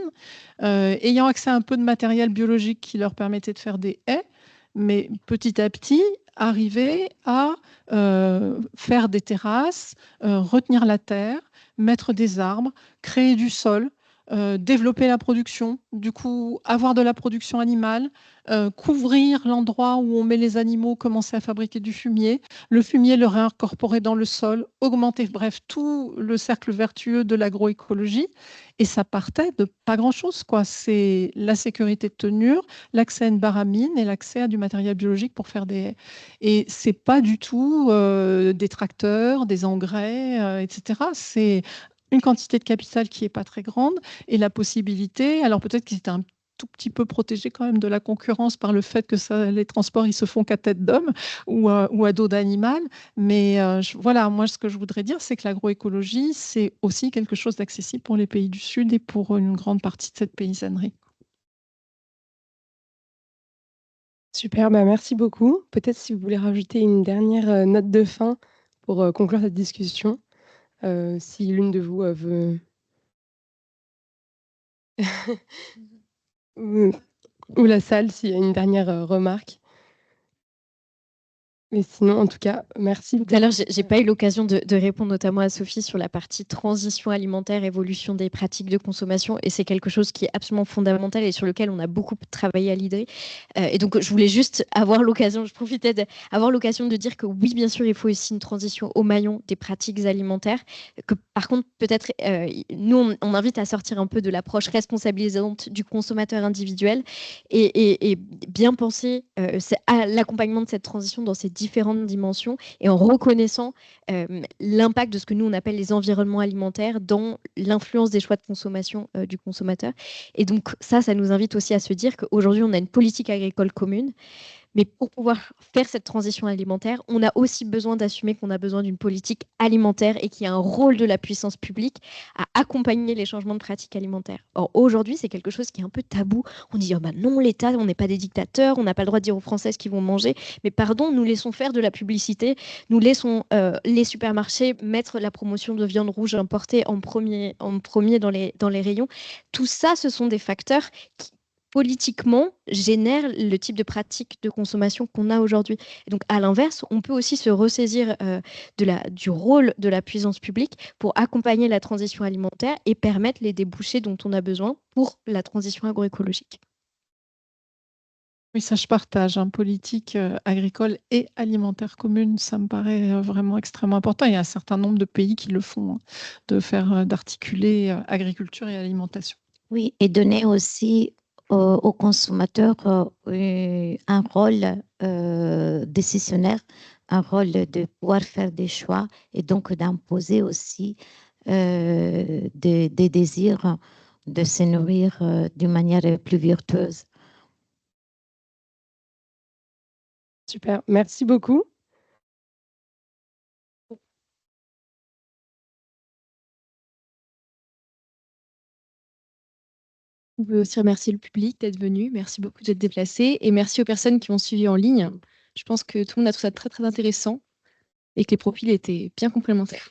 ayant accès à un peu de matériel biologique qui leur permettait de faire des haies, mais petit à petit, arriver à faire des terrasses, retenir la terre, mettre des arbres, créer du sol, développer la production, du coup avoir de la production animale, couvrir l'endroit où on met les animaux, commencer à fabriquer du fumier, le fumier le réincorporer dans le sol, augmenter, bref, tout le cercle vertueux de l'agroécologie. Et ça partait de pas grand-chose, quoi. C'est la sécurité de tenure, l'accès à une baramine et l'accès à du matériel biologique pour faire des haies. Et c'est pas du tout des tracteurs, des engrais, etc. C'est une quantité de capital qui n'est pas très grande et la possibilité, alors peut-être qu'ils étaient un tout petit peu protégés quand même de la concurrence par le fait que les transports ils se font qu'à tête d'homme ou à dos d'animal, mais voilà, moi ce que je voudrais dire, c'est que l'agroécologie, c'est aussi quelque chose d'accessible pour les pays du Sud et pour une grande partie de cette paysannerie. Super, bah merci beaucoup. Peut-être si vous voulez rajouter une dernière note de fin pour conclure cette discussion, si l'une de vous veut. Ou la salle, s'il y a une dernière remarque. Mais sinon, en tout cas, merci. Tout à l'heure, j'ai pas eu l'occasion de répondre notamment à Sophie sur la partie transition alimentaire, évolution des pratiques de consommation, et c'est quelque chose qui est absolument fondamental et sur lequel on a beaucoup travaillé à l'IDRI. Et donc, je voulais juste avoir l'occasion, je profitais d'avoir l'occasion de dire que oui, bien sûr, il faut aussi une transition au maillon des pratiques alimentaires, que par contre, peut-être, nous, on invite à sortir un peu de l'approche responsabilisante du consommateur individuel et bien penser à l'accompagnement de cette transition dans ses différentes dimensions et en reconnaissant l'impact de ce que nous on appelle les environnements alimentaires dans l'influence des choix de consommation du consommateur. Et donc ça nous invite aussi à se dire qu'aujourd'hui on a une politique agricole commune, mais pour pouvoir faire cette transition alimentaire, on a aussi besoin d'assumer qu'on a besoin d'une politique alimentaire et qu'il y a un rôle de la puissance publique à accompagner les changements de pratiques alimentaires. Or, aujourd'hui, c'est quelque chose qui est un peu tabou. On dit, oh bah non, l'État, on n'est pas des dictateurs, on n'a pas le droit de dire aux Français ce qu'ils vont manger. Mais pardon, nous laissons faire de la publicité, nous laissons les supermarchés mettre la promotion de viande rouge importée en premier dans les rayons. Tout ça, ce sont des facteurs qui, politiquement, génère le type de pratique de consommation qu'on a aujourd'hui. Et donc, à l'inverse, on peut aussi se ressaisir du rôle de la puissance publique pour accompagner la transition alimentaire et permettre les débouchés dont on a besoin pour la transition agroécologique. Oui, ça je partage, politique agricole et alimentaire commune, ça me paraît vraiment extrêmement important. Il y a un certain nombre de pays qui le font, d'articuler agriculture et alimentation. Oui, et donner aussi aux consommateurs un rôle décisionnaire, un rôle de pouvoir faire des choix et donc d'imposer aussi des désirs de se nourrir d'une manière plus vertueuse. Super, merci beaucoup. On veut aussi remercier le public d'être venu. Merci beaucoup d'être déplacé. Et merci aux personnes qui ont suivi en ligne. Je pense que tout le monde a trouvé ça très, très intéressant et que les profils étaient bien complémentaires.